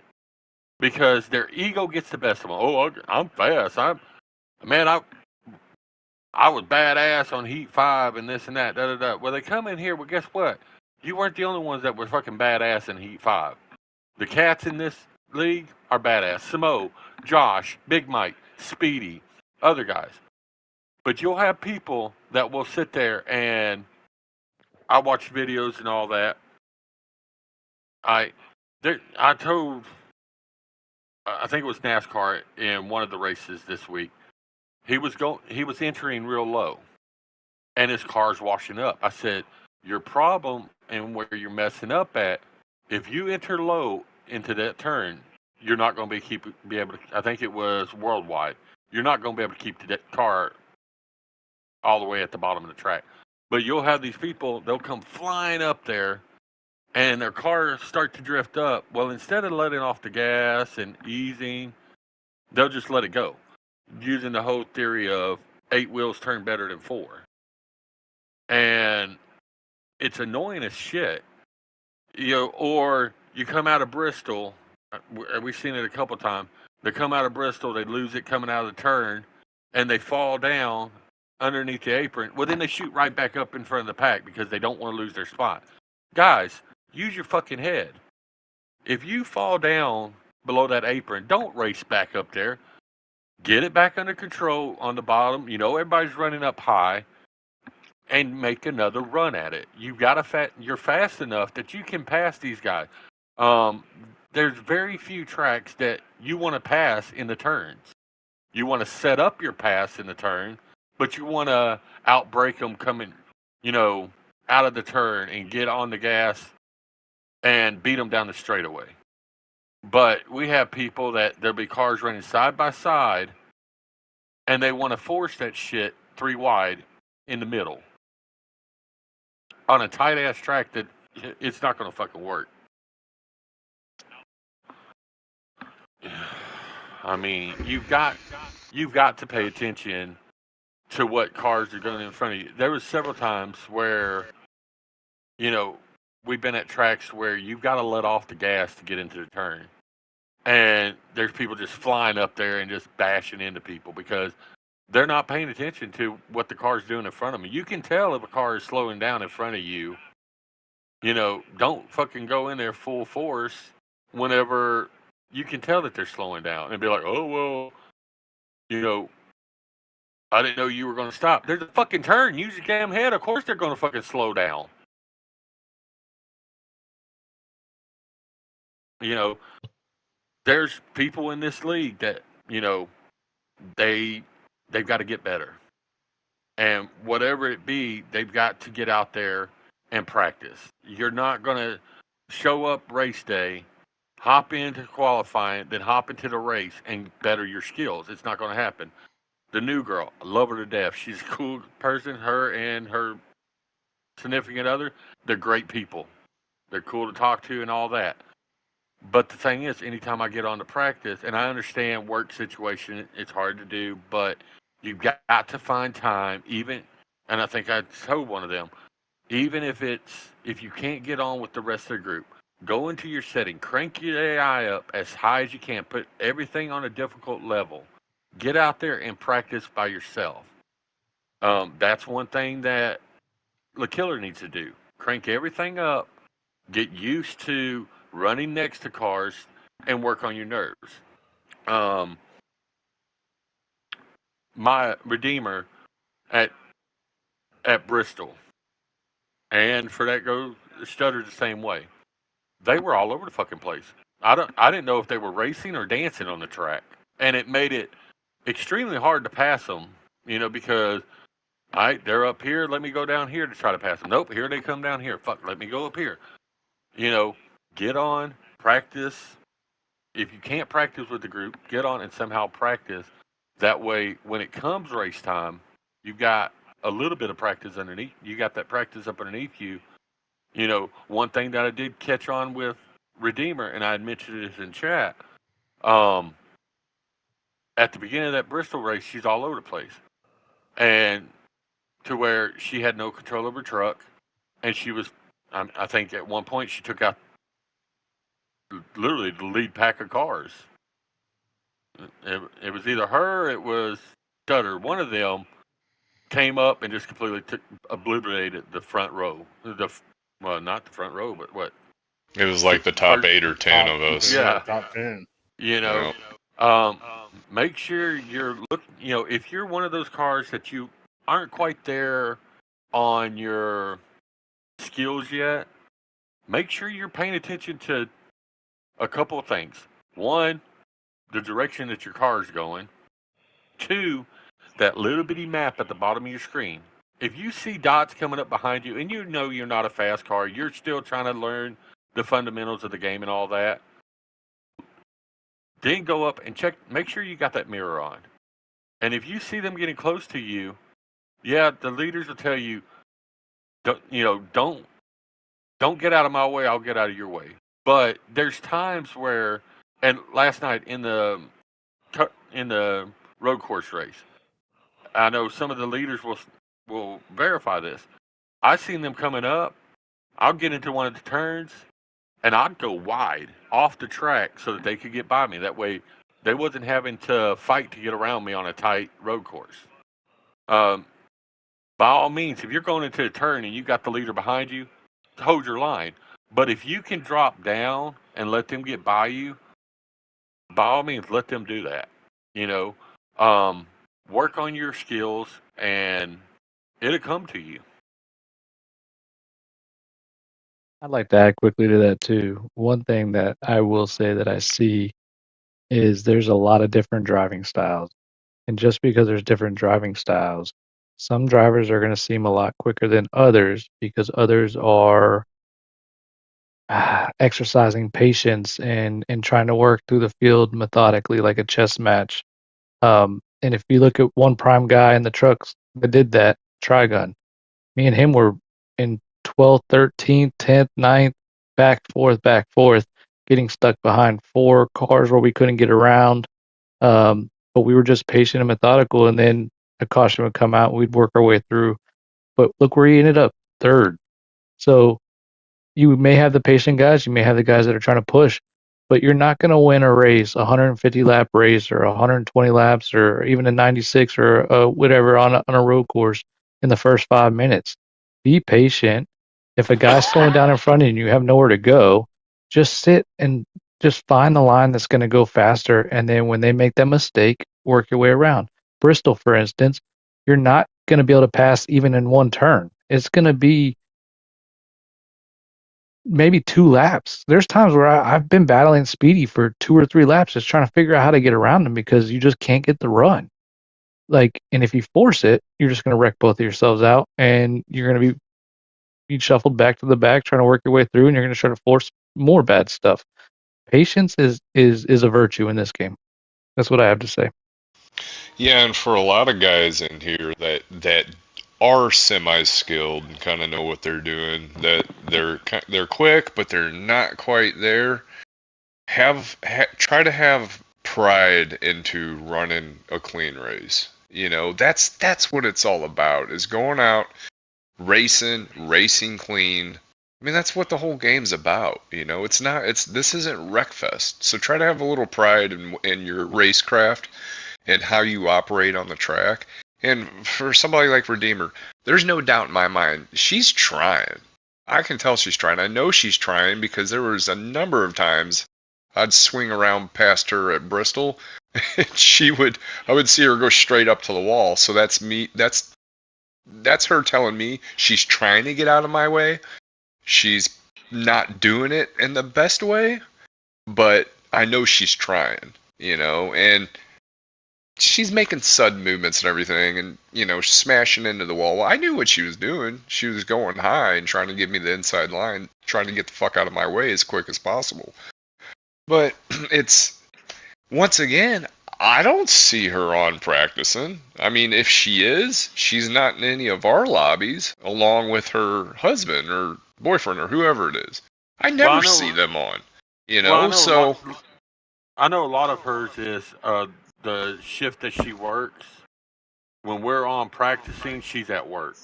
Because their ego gets the best of them. Oh, I'm fast. I was badass on Heat 5 and this and that. Da, da, da. Well, they come in here, well, guess what? You weren't the only ones that were fucking badass in Heat 5. The cats in this league are badass. Samo, Josh, Big Mike, Speedy, other guys. But you'll have people that will sit there and I watch videos and all that. I told, I think it was NASCAR in one of the races this week. He was entering real low, and his car's washing up. I said, Your problem and where you're messing up at, if you enter low into that turn, you're not going to be able to. I think it was worldwide. You're not going to be able to keep that car all the way at the bottom of the track. But you'll have these people. They'll come flying up there, and their car start to drift up. Well, instead of letting off the gas and easing, they'll just let it go, using the whole theory of 8 wheels turn better than 4. And it's annoying as shit. Or you come out of Bristol. We've seen it a couple times. They come out of Bristol, they lose it coming out of the turn, and they fall down underneath the apron. Well, then they shoot right back up in front of the pack because they don't want to lose their spot. Guys, use your fucking head. If you fall down below that apron, don't race back up there. Get it back under control on the bottom. Everybody's running up high, and make another run at it. You're fast enough that you can pass these guys. There's very few tracks that you want to pass in the turns. You want to set up your pass in the turn, but you want to outbrake them coming, out of the turn and get on the gas and beat them down the straightaway. But we have people that there'll be cars running side by side, and they want to force that shit 3 wide in the middle on a tight ass track that it's not going to fucking work. I mean, you've got to pay attention to what cars are going in front of you. There was several times where, we've been at tracks where you've got to let off the gas to get into the turn. And there's people just flying up there and just bashing into people because they're not paying attention to what the car's doing in front of them. You can tell if a car is slowing down in front of you. Don't fucking go in there full force whenever you can tell that they're slowing down and be like, oh, well, I didn't know you were going to stop. There's a fucking turn. Use your damn head. Of course they're going to fucking slow down. There's people in this league that, they've got to get better. And whatever it be, they've got to get out there and practice. You're not going to show up race day, hop into qualifying, then hop into the race and better your skills. It's not going to happen. The new girl, I love her to death. She's a cool person. Her and her significant other, they're great people. They're cool to talk to and all that. But the thing is, anytime I get on to practice, and I understand work situation, it's hard to do, but you've got to find time, even, and I think I told one of them, even if you can't get on with the rest of the group, go into your setting, crank your AI up as high as you can, put everything on a difficult level, get out there and practice by yourself. That's one thing that the killer needs to do. Crank everything up, get used to running next to cars, and work on your nerves. My Redeemer at Bristol, and for that go Stutter the same way. They were all over the fucking place. I didn't know if they were racing or dancing on the track, and it made it extremely hard to pass them. Because all right, they're up here. Let me go down here to try to pass them. Nope, here they come down here. Fuck, let me go up here. Get on, practice. If you can't practice with the group, get on and somehow practice. That way, when it comes race time, you've got a little bit of practice underneath. You got that practice up underneath you. One thing that I did catch on with Redeemer, and I had mentioned this in chat, at the beginning of that Bristol race, she's all over the place. And to where she had no control of her truck. And she was, I think at one point, she took out literally the lead pack of cars. It was either her, it was Stutter. One of them came up and just completely obliterated the front row. Well, not the front row, but what? It was like the top 8 or 10 of us. Yeah. Top 10. Make sure you're looking. If you're one of those cars that you aren't quite there on your skills yet, make sure you're paying attention to a couple of things. One, the direction that your car is going. Two, that little bitty map at the bottom of your screen. if you see dots coming up behind you, and you know you're not a fast car, you're still trying to learn the fundamentals of the game and all that. Then go up and check. Make sure you got that mirror on. And if you see them getting close to you, yeah, the leaders will tell you, don't get out of my way. I'll get out of your way. But there's times where, and last night in the road course race, I know some of the leaders will verify this. I seen them coming up. I'll get into one of the turns, and I'd go wide off the track so that they could get by me. That way, they wasn't having to fight to get around me on a tight road course. Um, by all means, if you're going into a turn and you got the leader behind you, hold your line. But if you can drop down and let them get by you, by all means, let them do that. You know, um, work on your skills, and it'll come to you. I'd like to add quickly to that too. One thing that I will say that I see is there's a lot of different driving styles. And just because there's different driving styles, some drivers are going to seem a lot quicker than others because others are exercising patience and trying to work through the field methodically like a chess match. And if you look at one prime guy in the trucks that did that, Trigun, me and him were in 12th, 13th, 10th, 9th, back, forth, getting stuck behind four cars where we couldn't get around. But we were just patient and methodical, and then a caution would come out, and we'd work our way through. But look where he ended up, third. So you may have the patient guys, you may have the guys that are trying to push, but you're not going to win a race, a 150 lap race, or 120 laps, or even a 96 or whatever on a road course in the first 5 minutes. Be patient. If a guy's slowing down in front of you and you have nowhere to go, just sit and just find the line that's going to go faster. And then when they make that mistake, work your way around. Bristol, for instance, you're not going to be able to pass even in one turn. It's going to be maybe 2 laps. There's times where I've been battling Speedy for 2 or 3 laps, just trying to figure out how to get around him because you just can't get the run. Like, and if you force it, you're just going to wreck both of yourselves out, and you're going to be shuffled back to the back, trying to work your way through, and you're going to try to force more bad stuff. Patience is a virtue in this game. That's what I have to say. Yeah, and for a lot of guys in here that are semi-skilled and kind of know what they're doing, that they're quick, but they're not quite there. Try to have pride into running a clean race. You know, that's what it's all about. Is going out racing clean. I mean, that's what the whole game's about. You know, this isn't Wreckfest. So try to have a little pride in your racecraft and how you operate on the track. And for somebody like Redeemer, there's no doubt in my mind she's trying. I can tell she's trying. I know she's trying because there was a number of times I'd swing around past her at Bristol, and I would see her go straight up to the wall. So that's me. That's her telling me she's trying to get out of my way. She's not doing it in the best way, but I know she's trying, and she's making sudden movements and everything, and smashing into the wall. Well, I knew what she was doing. She was going high and trying to give me the inside line, trying to get the fuck out of my way as quick as possible. But it's once again, I don't see her on practicing. I mean, if she is, she's not in any of our lobbies along with her husband or boyfriend or whoever it is. I Well, I never know. see them on, Well, so I know a lot of hers is the shift that she works. When we're on practicing, she's at work.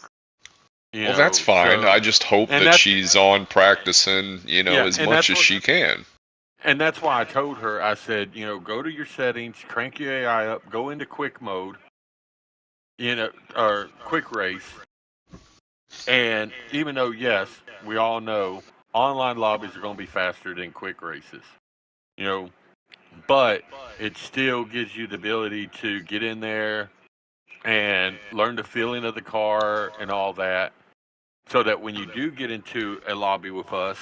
well, that's fine. So I just hope and that that's she's on practicing, yeah, as much as she can. and that's why I told her. I said, go to your settings, crank your AI up, go into quick mode, or quick race. And even though yes, we all know online lobbies are going to be faster than quick races, you know, but it still gives you the ability to get in there and learn the feeling of the car and all that, so that when you do get into a lobby with us,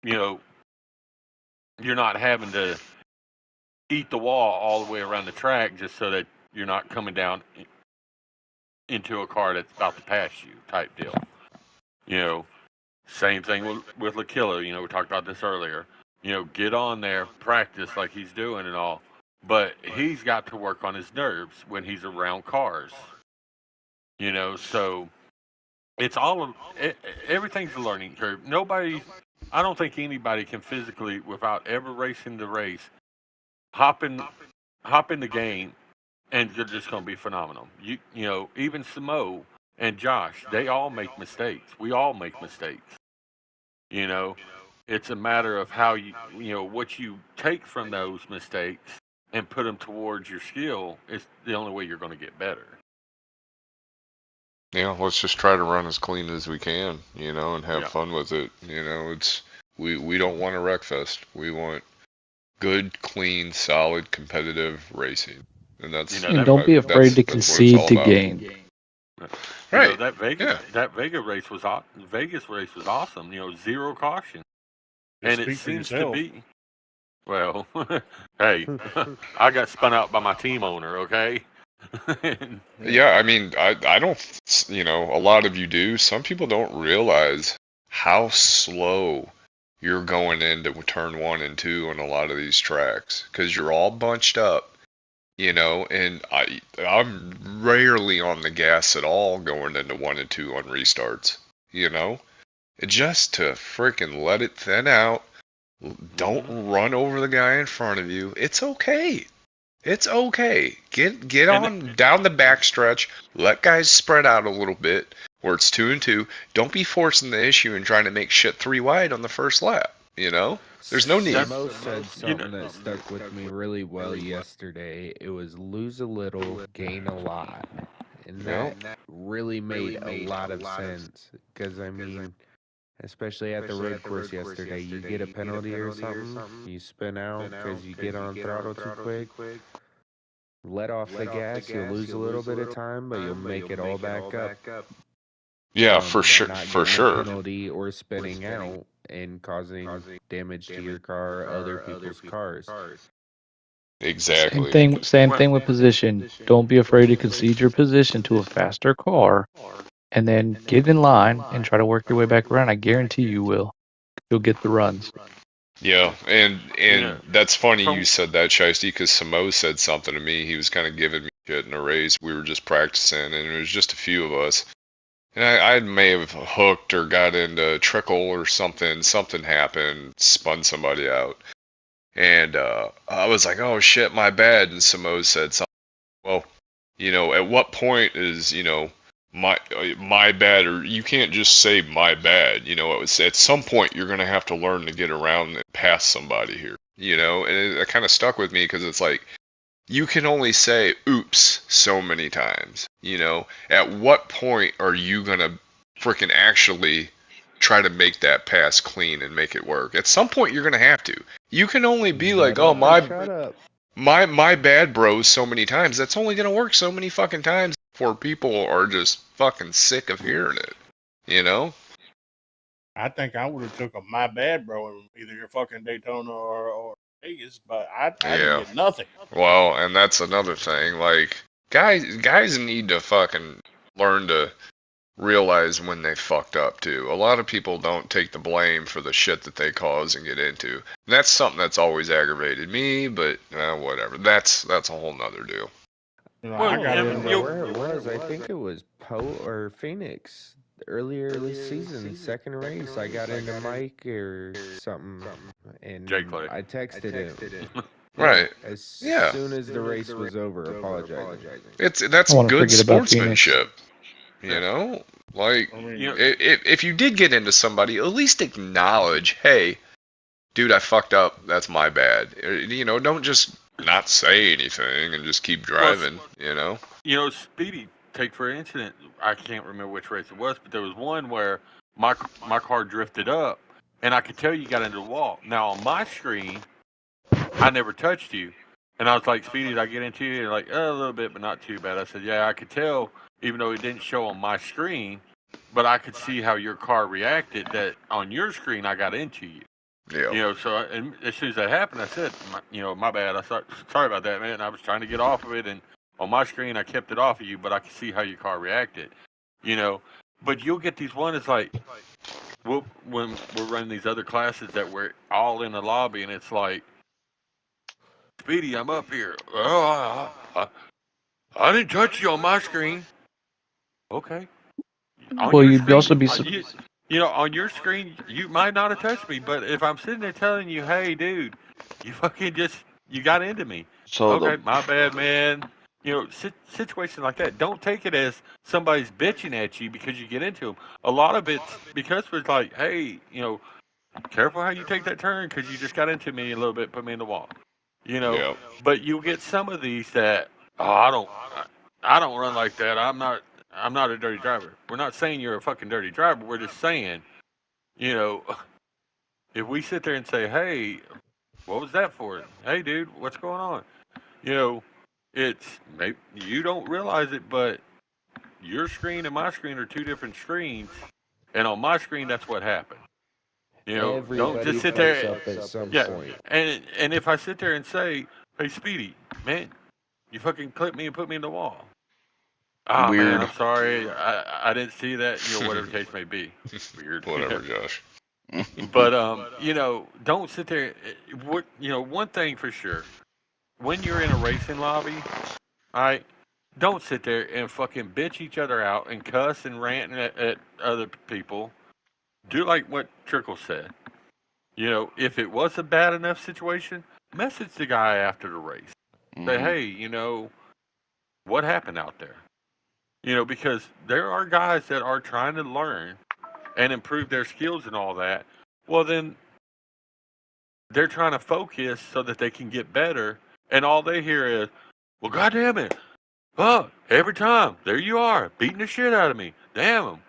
you know, you're not having to eat the wall all the way around the track just so that you're not coming down into a car that's about to pass you type deal. You know, same thing with Lakilla. You know, we talked about this earlier. You know, get on there, practice like he's doing and all, but he's got to work on his nerves when he's around cars. You know, so it's all of everything's a learning curve. Nobody, I don't think anybody can physically, without ever racing the race, hop in, hop in the game, and you're just going to be phenomenal. You know, even Samo and Josh, they all make mistakes. We all make mistakes. You know, it's a matter of how what you take from those mistakes and put them towards your skill. Is the only way you're going to get better. Yeah, let's just try to run as clean as we can, and have Yeah. fun with it. It's we don't want a wreck fest. We want good, clean, solid, competitive racing, and You that's know And that. don't be afraid to that's what it's concede all to about. gain. You know Right? that Vegas Yeah. that Vegas race was Vegas race was awesome. You know, zero caution, Just and it speak for seems to yourself. be. Well, hey, I got spun out by my team owner. Okay. Yeah. Yeah, I mean, I don't, a lot of you do. Some people don't realize how slow you're going into turn 1 and 2 on a lot of these tracks because you're all bunched up, and I'm rarely on the gas at all going into 1 and 2 on restarts, you know, just to freaking let it thin out. Don't run over the guy in front of you. It's okay. It's okay. Get and on down the backstretch. Let guys spread out a little bit where it's 2 and 2. Don't be forcing the issue and trying to make shit 3 wide on the first lap. There's no need. that's Samo said you know something that stuck with me really well yesterday. It was lose a little, gain a lot. And Yeah. that really made a lot of sense. Because, I mean, especially at the road course yesterday, you get a penalty or something, you spin out because you get on throttle too quick, let off the gas, you'll lose a little bit of time, but you'll make it all back up Yeah, for from sure. not For getting a sure. penalty or spinning out and causing damage to your car or other people's cars. Same Exactly. thing. Same well, thing with position. Don't be afraid to concede your position to a faster car, and then get in line and try to work your way back around. I guarantee you will. You'll get the runs. Yeah, and you know that's funny you from said that, Shiesty, because Samo said something to me. He was kind of giving me shit in a race. We were just practicing, and it was just a few of us. And I may have hooked or got into trickle or something. Something happened, spun somebody out. And I was like, oh shit, my bad. And Samo said something. Well, at what point is, my bad, or you can't just say my bad. It was at some point you're gonna have to learn to get around and pass somebody here. And it kind of stuck with me because it's like you can only say oops so many times. At what point are you gonna freaking actually try to make that pass clean and make it work? At some point you're gonna have to. You can only be like, Nut oh up or shut up. my bad bros so many times. That's only gonna work so many fucking times before people are just fucking sick of hearing it. You know? I think I would have took a my bad, bro, in either your fucking Daytona or Vegas, but I didn't Yeah. get nothing. Well, and that's another thing. Like, guys need to fucking learn to realize when they fucked up too. A lot of people don't take the blame for the shit that they cause and get into. And that's something that's always aggravated me, but whatever. That's a whole nother deal. I I well, don't got and in. remember where it was. I think it was Poe or Phoenix earlier this season, second race. I got into Mike or something, Jake and Clay. I texted him. Yeah, Right. as Yeah. soon as the race was over, apologizing. That's I want to good forget about Phoenix. sportsmanship. Like I You mean, know, if you did get into somebody, at least acknowledge, hey, dude, I fucked up. That's my bad. Don't just not say anything and just keep well, driving. Speedy. Take for instance, I can't remember which race it was, but there was one where my car drifted up, and I could tell you got into the wall. Now on my screen, I never touched you, and I was like, Speedy, did I get into you? And like, a little bit, but not too bad. I said, yeah, I could tell, even though it didn't show on my screen, but I could see how your car reacted. That on your screen, I got into you. Yeah. So and as soon as that happened, I said, my bad. Sorry about that, man. I was trying to get off of it, and On my screen, I kept it off of you, but I could see how your car reacted. You know, but you'll get these ones. It's like when we're running these other classes that we're all in the lobby, and it's like, Speedy, I'm up here. Oh, I didn't touch you on my screen. Okay. On Well, your you'd screen, also be on your screen, you might not have touched me, but if I'm sitting there telling you, hey, dude, you fucking you got into me. So the Okay, my bad, man. Situations like that. Don't take it as somebody's bitching at you because you get into them. A lot of it's because it's like, hey, careful how you take that turn because you just got into me a little bit, put me in the wall. You know, Yeah. but you get some of these that, oh, I don't run like that. I'm not a dirty driver. We're not saying you're a fucking dirty driver. We're just saying, you know, if we sit there and say, hey, what was that for? Hey, dude, what's going on? You know, it's maybe you don't realize it, but your screen and my screen are two different screens, and on my screen, that's what happened. Don't Everybody just sit fucks there. up at some Yeah, point. and if I sit there and say, hey, Speedy, man, you fucking clipped me and put me in the wall. Oh man, weird. I'm sorry. I didn't see that. Whatever the case may be. Weird. Whatever, Josh. But don't sit there. One thing for sure. When you're in a racing lobby, all right, don't sit there and fucking bitch each other out and cuss and rant at other people. Do like what Trickle said. If it was a bad enough situation, message the guy after the race. Say, Hmm. hey, what happened out there? Because there are guys that are trying to learn and improve their skills and all that. Well, then they're trying to focus so that they can get better, and all they hear is, "Well, goddamn it! Oh, every time there you are beating the shit out of me. Damn them!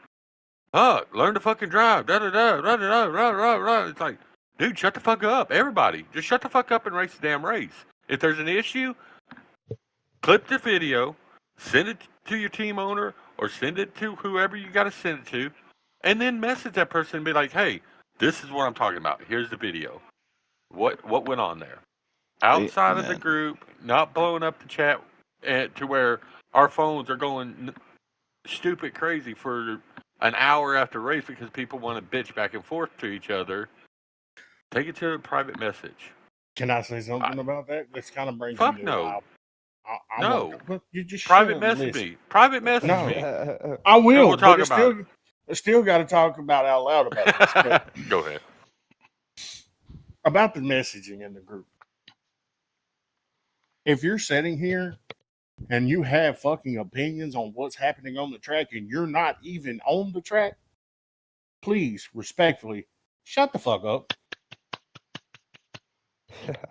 Oh, learn to fucking drive. Da da da da da da da da." It's like, dude, shut the fuck up. Everybody, just shut the fuck up and race the damn race. If there's an issue, clip the video, send it to your team owner, or send it to whoever you got to send it to, and then message that person and be like, "Hey, this is what I'm talking about. Here's the video. What went on there?" Outside of the Amen. group, not blowing up the chat to where our phones are going stupid crazy for an hour after race because people want to bitch back and forth to each other. Take it to a private message. Can I say I, something about that? This kind of brings me fuck to no, I want no. to. But you just shut Private up and message listen. me. Private message No, me, I and will, we'll but talk about it. it's still got to talk about out loud about this. But Go ahead. about the messaging in the group. If you're sitting here and you have fucking opinions on what's happening on the track and you're not even on the track, please respectfully shut the fuck up.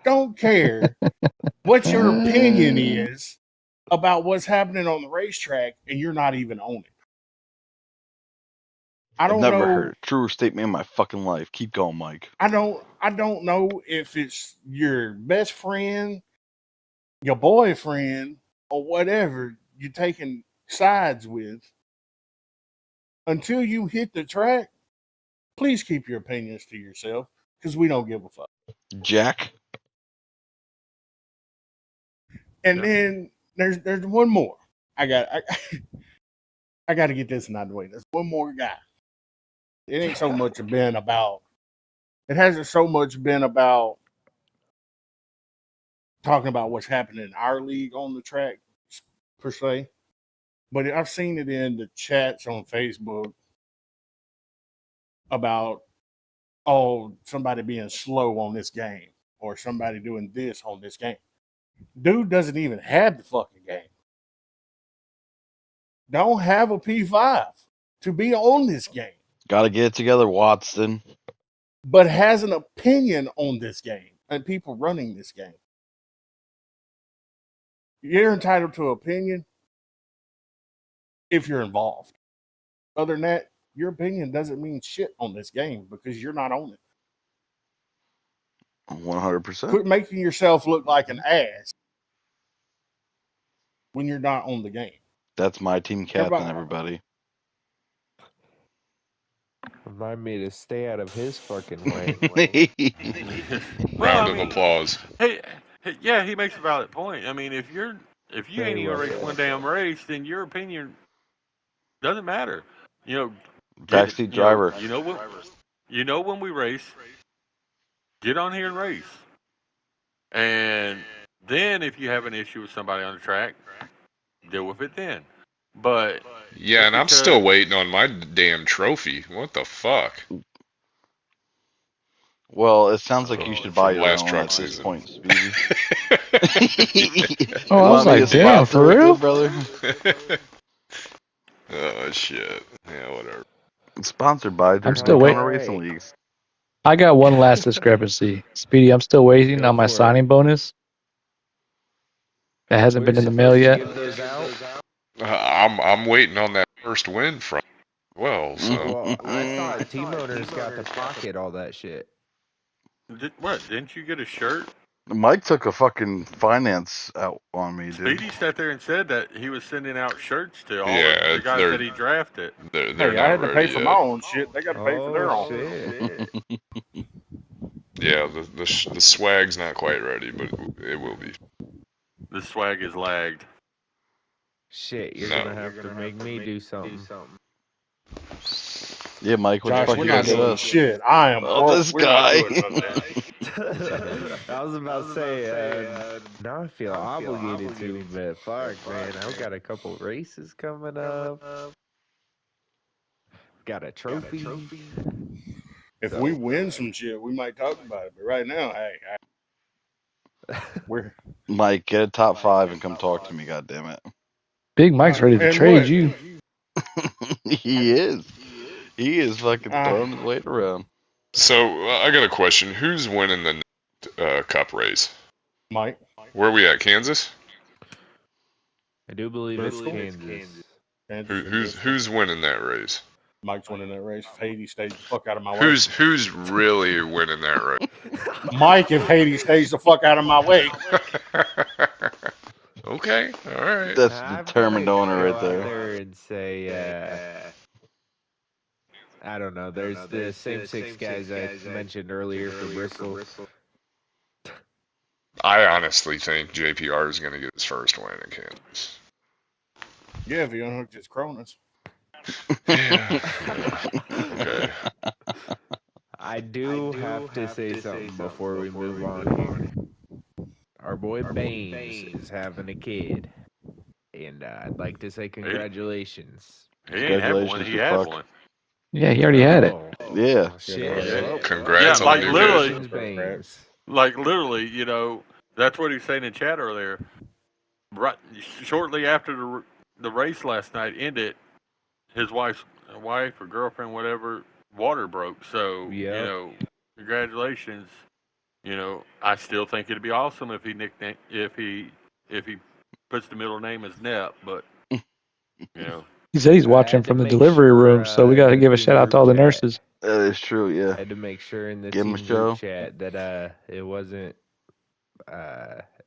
Don't care what your opinion is about what's happening on the racetrack and you're not even on it. I I've don't never know. heard a truer statement in my fucking life. Keep going, Mike. I don't know if it's your best friend, your boyfriend, or whatever you're taking sides with. Until you hit the track, please keep your opinions to yourself because we don't give a fuck. Jack. And Yeah. then there's one more. I I got to get this out of the way. There's one more guy. It ain't so much been about. It hasn't so much been about talking about what's happening in our league on the track per se, but I've seen it in the chats on Facebook about somebody being slow on this game or somebody doing this on this game. Dude doesn't even have the fucking game. Don't have a P5 to be on this game, Gotta get it together, Watson. but has an opinion on this game and people running this game. You're entitled to an opinion if you're involved. Other than that, your opinion doesn't mean shit on this game because you're not on it. 100%. Quit making yourself look like an ass when you're not on the game. That's my team captain, Everybody, everybody. Remind me to stay out of his fucking way. Well, I Round of mean, applause. hey, yeah, he makes a valid point. I mean, if you're If you ain't Very even well race one said. damn race, then your opinion doesn't matter. You know, get it. Backseat driver. You know what? You know when we race, get on here and race. And then if you have an issue with somebody on the track, deal with it then. But Yeah, just and I'm still because waiting on my damn trophy. What the fuck? Well, it sounds like you should buy From your last own truck at this season. point, Speedy. Oh, I was Want me to like, damn, sponsor for it, real? good brother? Oh shit. Yeah, whatever. Sponsored by I'm their still Daytona waiting. Racing Leagues. I got one last discrepancy. Speedy, I'm still waiting Go on my for it. signing bonus. That hasn't We're been in the mail supposed to yet. give those out. I'm waiting on that first win from. Well, so Well, I thought team owners got to pocket all that shit. what? Didn't you get a shirt? Mike took a fucking finance out on me, dude. Speedy sat there and said that he was sending out shirts to all of yeah, the guys that he drafted. they're Hey, I not had to pay ready for my yet. own shit. They got to pay for Oh their own. shit! Yeah, the swag's not quite ready, but it will be. The swag is lagged. Shit, you're No. gonna have to make me do something. Yeah, Mike, what the Josh, fuck we're you not gonna get doing us? shit. I am Oh, broke. this We're not guy. doing none of that. I was about to say, now I feel obligated to, but fuck, man, I've got a couple races coming up. Got a trophy. If we win some shit, we might talk about it. But right now, we're Mike, get a top 5 and come talk to me, goddammit. Big Mike's ready to and trade what? you. He is. He is fucking Uh, throwing his weight around. So I got a question. Who's winning the cup race? Mike, Where are we at? Kansas? I do believe it's Bristol? Kansas. Kansas and Who's Bristol. who's winning that race? Mike's winning that race. If Haiti stays the fuck out of my way. Who's really winning that race? Mike, if Haiti stays the fuck out of my way. Okay, all right. That's a I've got to determined owner go right out there. there and say, I don't know. There's the same six guys I mentioned earlier for Bristol. I honestly think JPR is going to get his first win in Kansas. Yeah, if he unhooked his Cronus. Yeah. Okay. I do have to say something before we move on here. Our boy Baines is having a kid, and I'd like to say congratulations. He ain't had one. Congratulations, He you had fuck. one. Yeah, he already had it. Yeah. Shit. Yeah. Well, Congrats Yeah, on like the new literally, kid. congratulations, Baines. like literally, you know, that's what he was saying in chat earlier. Right, shortly after the race last night ended, his wife or girlfriend, whatever, water broke. So you Yep. know, congratulations. You know, I still think it'd be awesome if he nickname if he puts the middle name as Nep, but you know, He said he's I watching had to from the make delivery sure room, so we got in to the give a team shout out to group all the chat. nurses. That is true, I yeah. had to make sure in the Give him a team group show. chat that it wasn't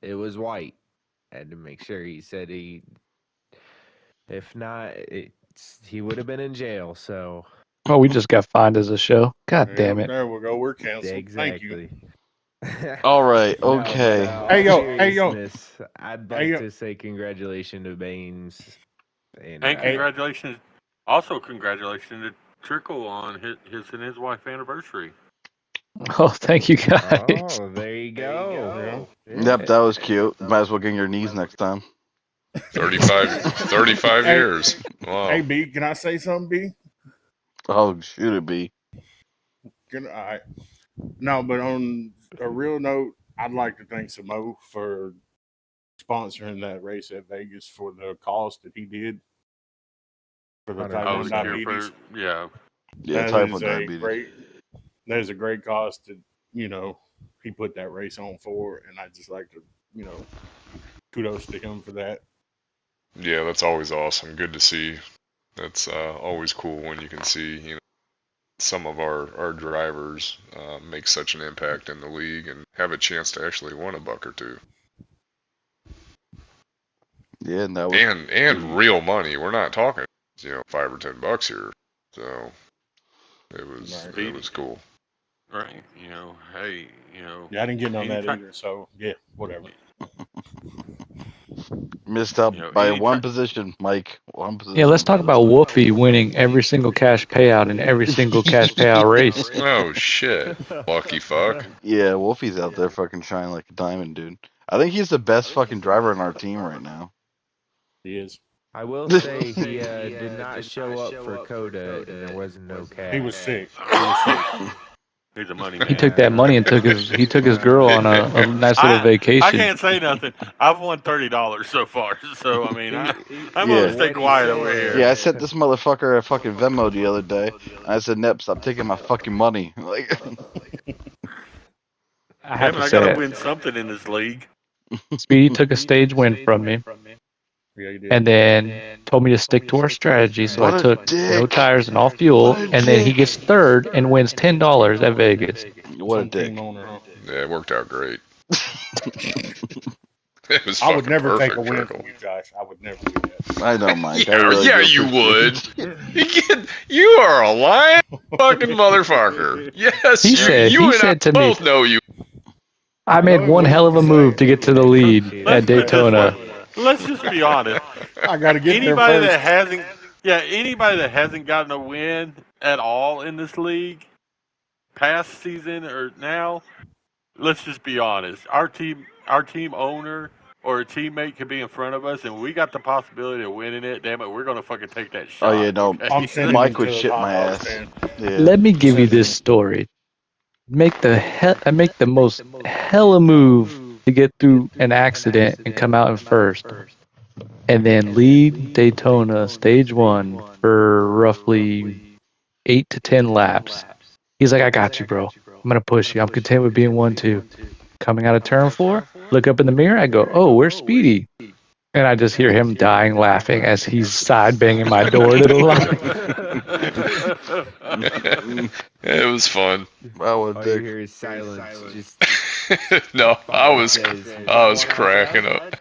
it was white. I had to make sure he said if not he would have been in jail. So Oh, we just got fined as a show. God damn Yep, it. there we go. We're canceled. Thank you. exactly. All right, No, but okay. all Hey yo, hey yo, seriousness, I'd hey like yo, to say congratulations to Baines and and hey. congratulations, also congratulations to Trickle on his and his wife anniversary. Oh, thank you guys. oh, there you go. Yep, that was cute. Might as well get on your knees next time. 35 Hey, years. Wow. hey, B, can I say something, B? Oh, shoot it be. All right. No, but on a real note, I'd like to thank Samo for sponsoring that race at Vegas for the cost that he did for the type Oh, 1 the 100%. cure diabetes. for yeah. Yeah, That type is 1 a diabetes. great cost that, he put that race on for, and I'd just like to, kudos to him for that. Yeah, that's always awesome. Good to see. That's always cool when you can see, some of our drivers make such an impact in the league and have a chance to actually win a buck or two. Yeah, and that was And real money. We're not talking, $5 or $10 here. So it Right. was cool. Right. You know, hey, Yeah, I didn't get on that anytime either, so yeah, whatever. Missed out by one anytime. position, Mike. One position. Yeah, let's talk about Wolfie winning every single cash payout in every single cash payout race. Oh shit, lucky fuck. Yeah, Wolfie's out there fucking shining like a diamond, dude. I think he's the best fucking driver on our team right now. He is. I will say he did not show up for Coda, and there was no cash. He was sick. He was sick. He's a money He man. took that money and he took his girl on a nice little I vacation. can't say nothing. I've won $30 so far, so I mean, I'm Yeah. gonna stay quiet over here. Yeah, I sent this motherfucker a fucking Venmo the other day. And I said, Nep, stop taking my fucking money. Like, I have Damn it, to I say gotta it. win something in this league. Speedy took a stage win from me, Yeah, he did. and then told me to stick to our strategy. So What I a took no dick. tires and all fuel, What a and then he dick. gets third and wins $10 at Vegas. what a Some dick. team owner, huh? Yeah, it worked out great. It was I fucking would never perfect, take a win Trickle. from you, Josh. I would never do that. I know, Mike. I Yeah, really yeah, do you appreciate would. You are a lying fucking motherfucker. Yes, He you, said- you he and I said to me- both know you. I I made know it one was hell of a the move same. to get to the lead Let's at put it this Daytona. way. Let's just be honest. I got to get Anybody there that first. anybody that hasn't gotten a win at all in this league, past season or now, let's just be honest. Our team owner or a teammate could be in front of us, and we got the possibility of winning it. Damn it, we're gonna fucking take that shot. Oh, yeah, no. Okay? I'm sending Mike him would to a shit hot my dog ass. stand. Yeah. Let me give you Send this him. story. Make the most hella move to get through an accident and come out in first, and then lead Daytona stage 1 for roughly 8 to 10 laps. He's like, I got you, bro. I'm gonna push you. I'm content with being 1-2. Coming out of turn 4, look up in the mirror. I go, oh, where's Speedy? And I just hear him dying laughing as he's side banging my door to the line. It was fun. Wow, what a All you dick. hear is silence. Just No, I was says, cracking up.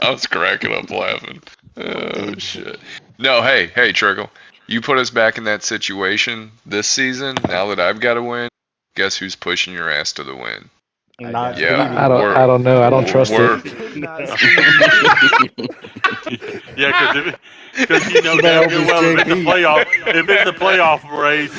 I was cracking up laughing. Oh shit. No, hey, Trickle. You put us back in that situation this season. Now that I've got to win, guess who's pushing your ass to the win? Not Yeah, Speedy. I don't know. I don't trust we're, it. Not Yeah, because you know You better damn good hope well it's if it's a JP. playoff, if it's a playoff race,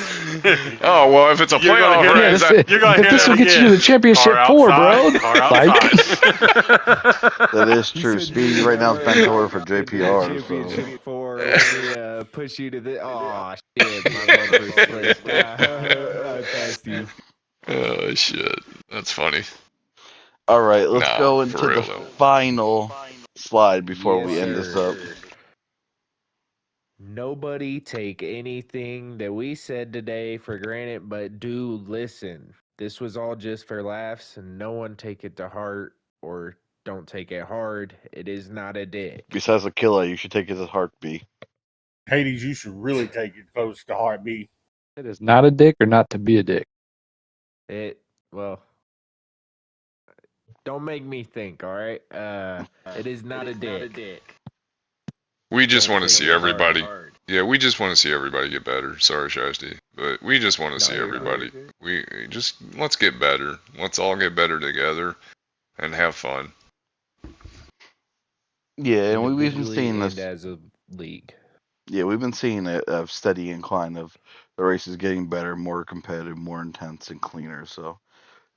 oh well, if it's a You're gonna playoff hear Yeah, race, this, you're gonna if hear this that will get you to again. the championship Car 4, bro. outside, car Like, outside. That is You true. said Speedy you right now is were bent over for into the JPR. So. championship 4. Let me push you to the. Oh shit, my bumper slipped. I passed you. oh shit, that's funny. All right, let's Nah, go for into real the though. final slide before Yes, we end this up. sir. Nobody take anything that we said today for granted, but do listen. This was all just for laughs, and no one take it to heart or don't take it hard. It is not a dick. Besides the killer, you should take it as heartbeat. Hades, you should really take it close to heartbeat. it is not a dick or not to be a dick. Well, don't make me think, all right? It is not a dick. We just Don't want to take see it everybody. hard. Yeah, we just want to see everybody get better. Sorry, Shasty, but we just want to see you're everybody. good. We just let's get better. Let's all get better together and have fun. Yeah, and we've been Individually seeing and this. as a league. Yeah, we've been seeing a steady incline of the races getting better, more competitive, more intense, and cleaner. So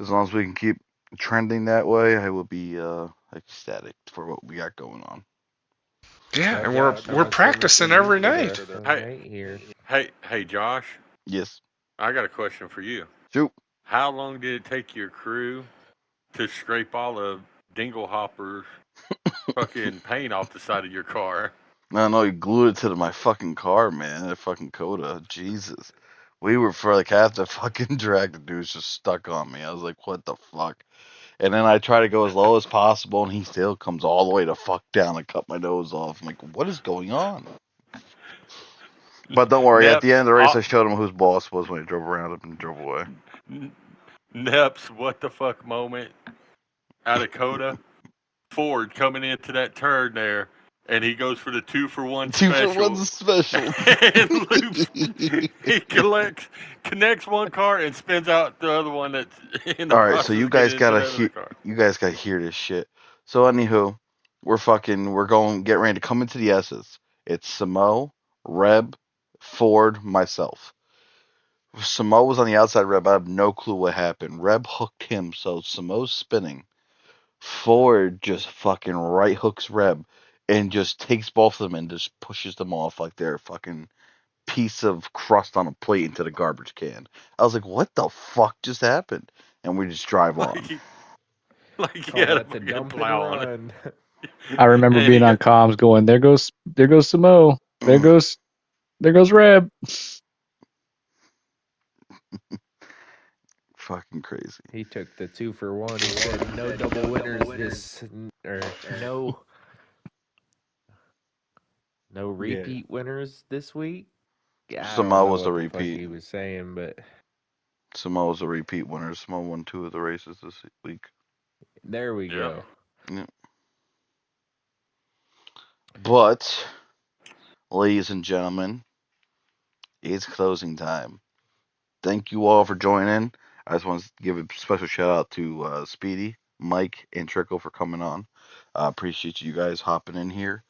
as long as we can keep trending that way, I will be ecstatic for what we got going on. Yeah, Well, and Josh, we're I'm sending practicing you every the night. rest of them Hey. right here. Hey, Josh, Yes. I got a question for you. Shoot. How long did it take your crew to scrape all the Dinglehopper's fucking paint off the side of your car? No, he glued it to my fucking car, man. That fucking Coda. Jesus. We were for like half the fucking drag, the dude's just stuck on me. I was like, what the fuck? And then I try to go as low as possible, and he still comes all the way to fuck down and cut my nose off. I'm like, what is going on? But don't worry, at the end of the race, I showed him whose boss was when he drove around him and drove away. Neps, what the fuck moment out of Coda? Ford coming into that turn there, and he goes for the 2-for-1 Two special. for one's special. And loops. He connects one car and spins out the other one that's in the All right, process so you of guys getting into gotta that other car. you guys gotta hear this shit. So anywho, we're going get ready to come into the S's. It's Samo, Reb, Ford, myself. Samo was on the outside Reb. I have no clue what happened. Reb hooked him, so Samo's spinning. Ford just fucking right hooks Reb and just takes both of them and just pushes them off like they're a fucking piece of crust on a plate into the garbage can. I was like, what the fuck just happened? And we just drive Like on. he, like he Call had a that the fucking dump and plow on it. run. I remember And he being on got comms going, there goes Samo, there goes Reb. Fucking crazy. He took the 2-for-1. He said no double winners or no Yeah. repeat winners this week. I don't Samo know was a what the fuck repeat. he was saying, but Samo was a repeat winner. Samo won 2 of the races this week. there we yeah. go. Yeah. But, ladies and gentlemen, it's closing time. Thank you all for joining. I just want to give a special shout out to Speedy, Mike, and Trickle for coming on. I appreciate you guys hopping in here,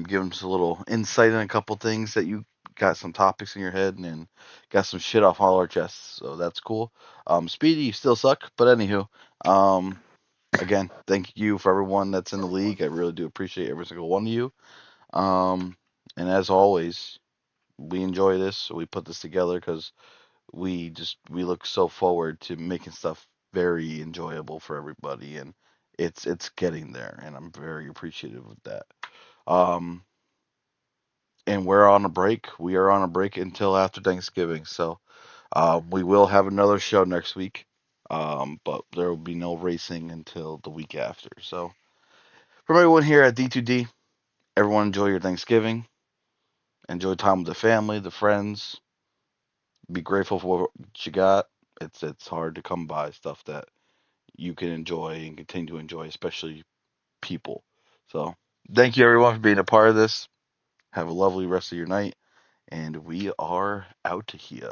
giving us a little insight on a couple things that you got some topics in your head and got some shit off all our chests. So that's cool. Speedy, you still suck, but anywho, um, again, thank you for everyone that's in the league. I really do appreciate every single one of you. Um, and as always, we enjoy this. So we put this together because we look so forward to making stuff very enjoyable for everybody, and it's getting there, and I'm very appreciative of that. Um, and we're on a break. We are on a break until after Thanksgiving, so we will have another show next week. But there will be no racing until the week after. So, from everyone here at D2D, everyone enjoy your Thanksgiving. Enjoy time with the family, the friends. Be grateful for what you got. It's hard to come by stuff that you can enjoy and continue to enjoy, especially people. So, thank you everyone for being a part of this. Have a lovely rest of your night, and we are out to here.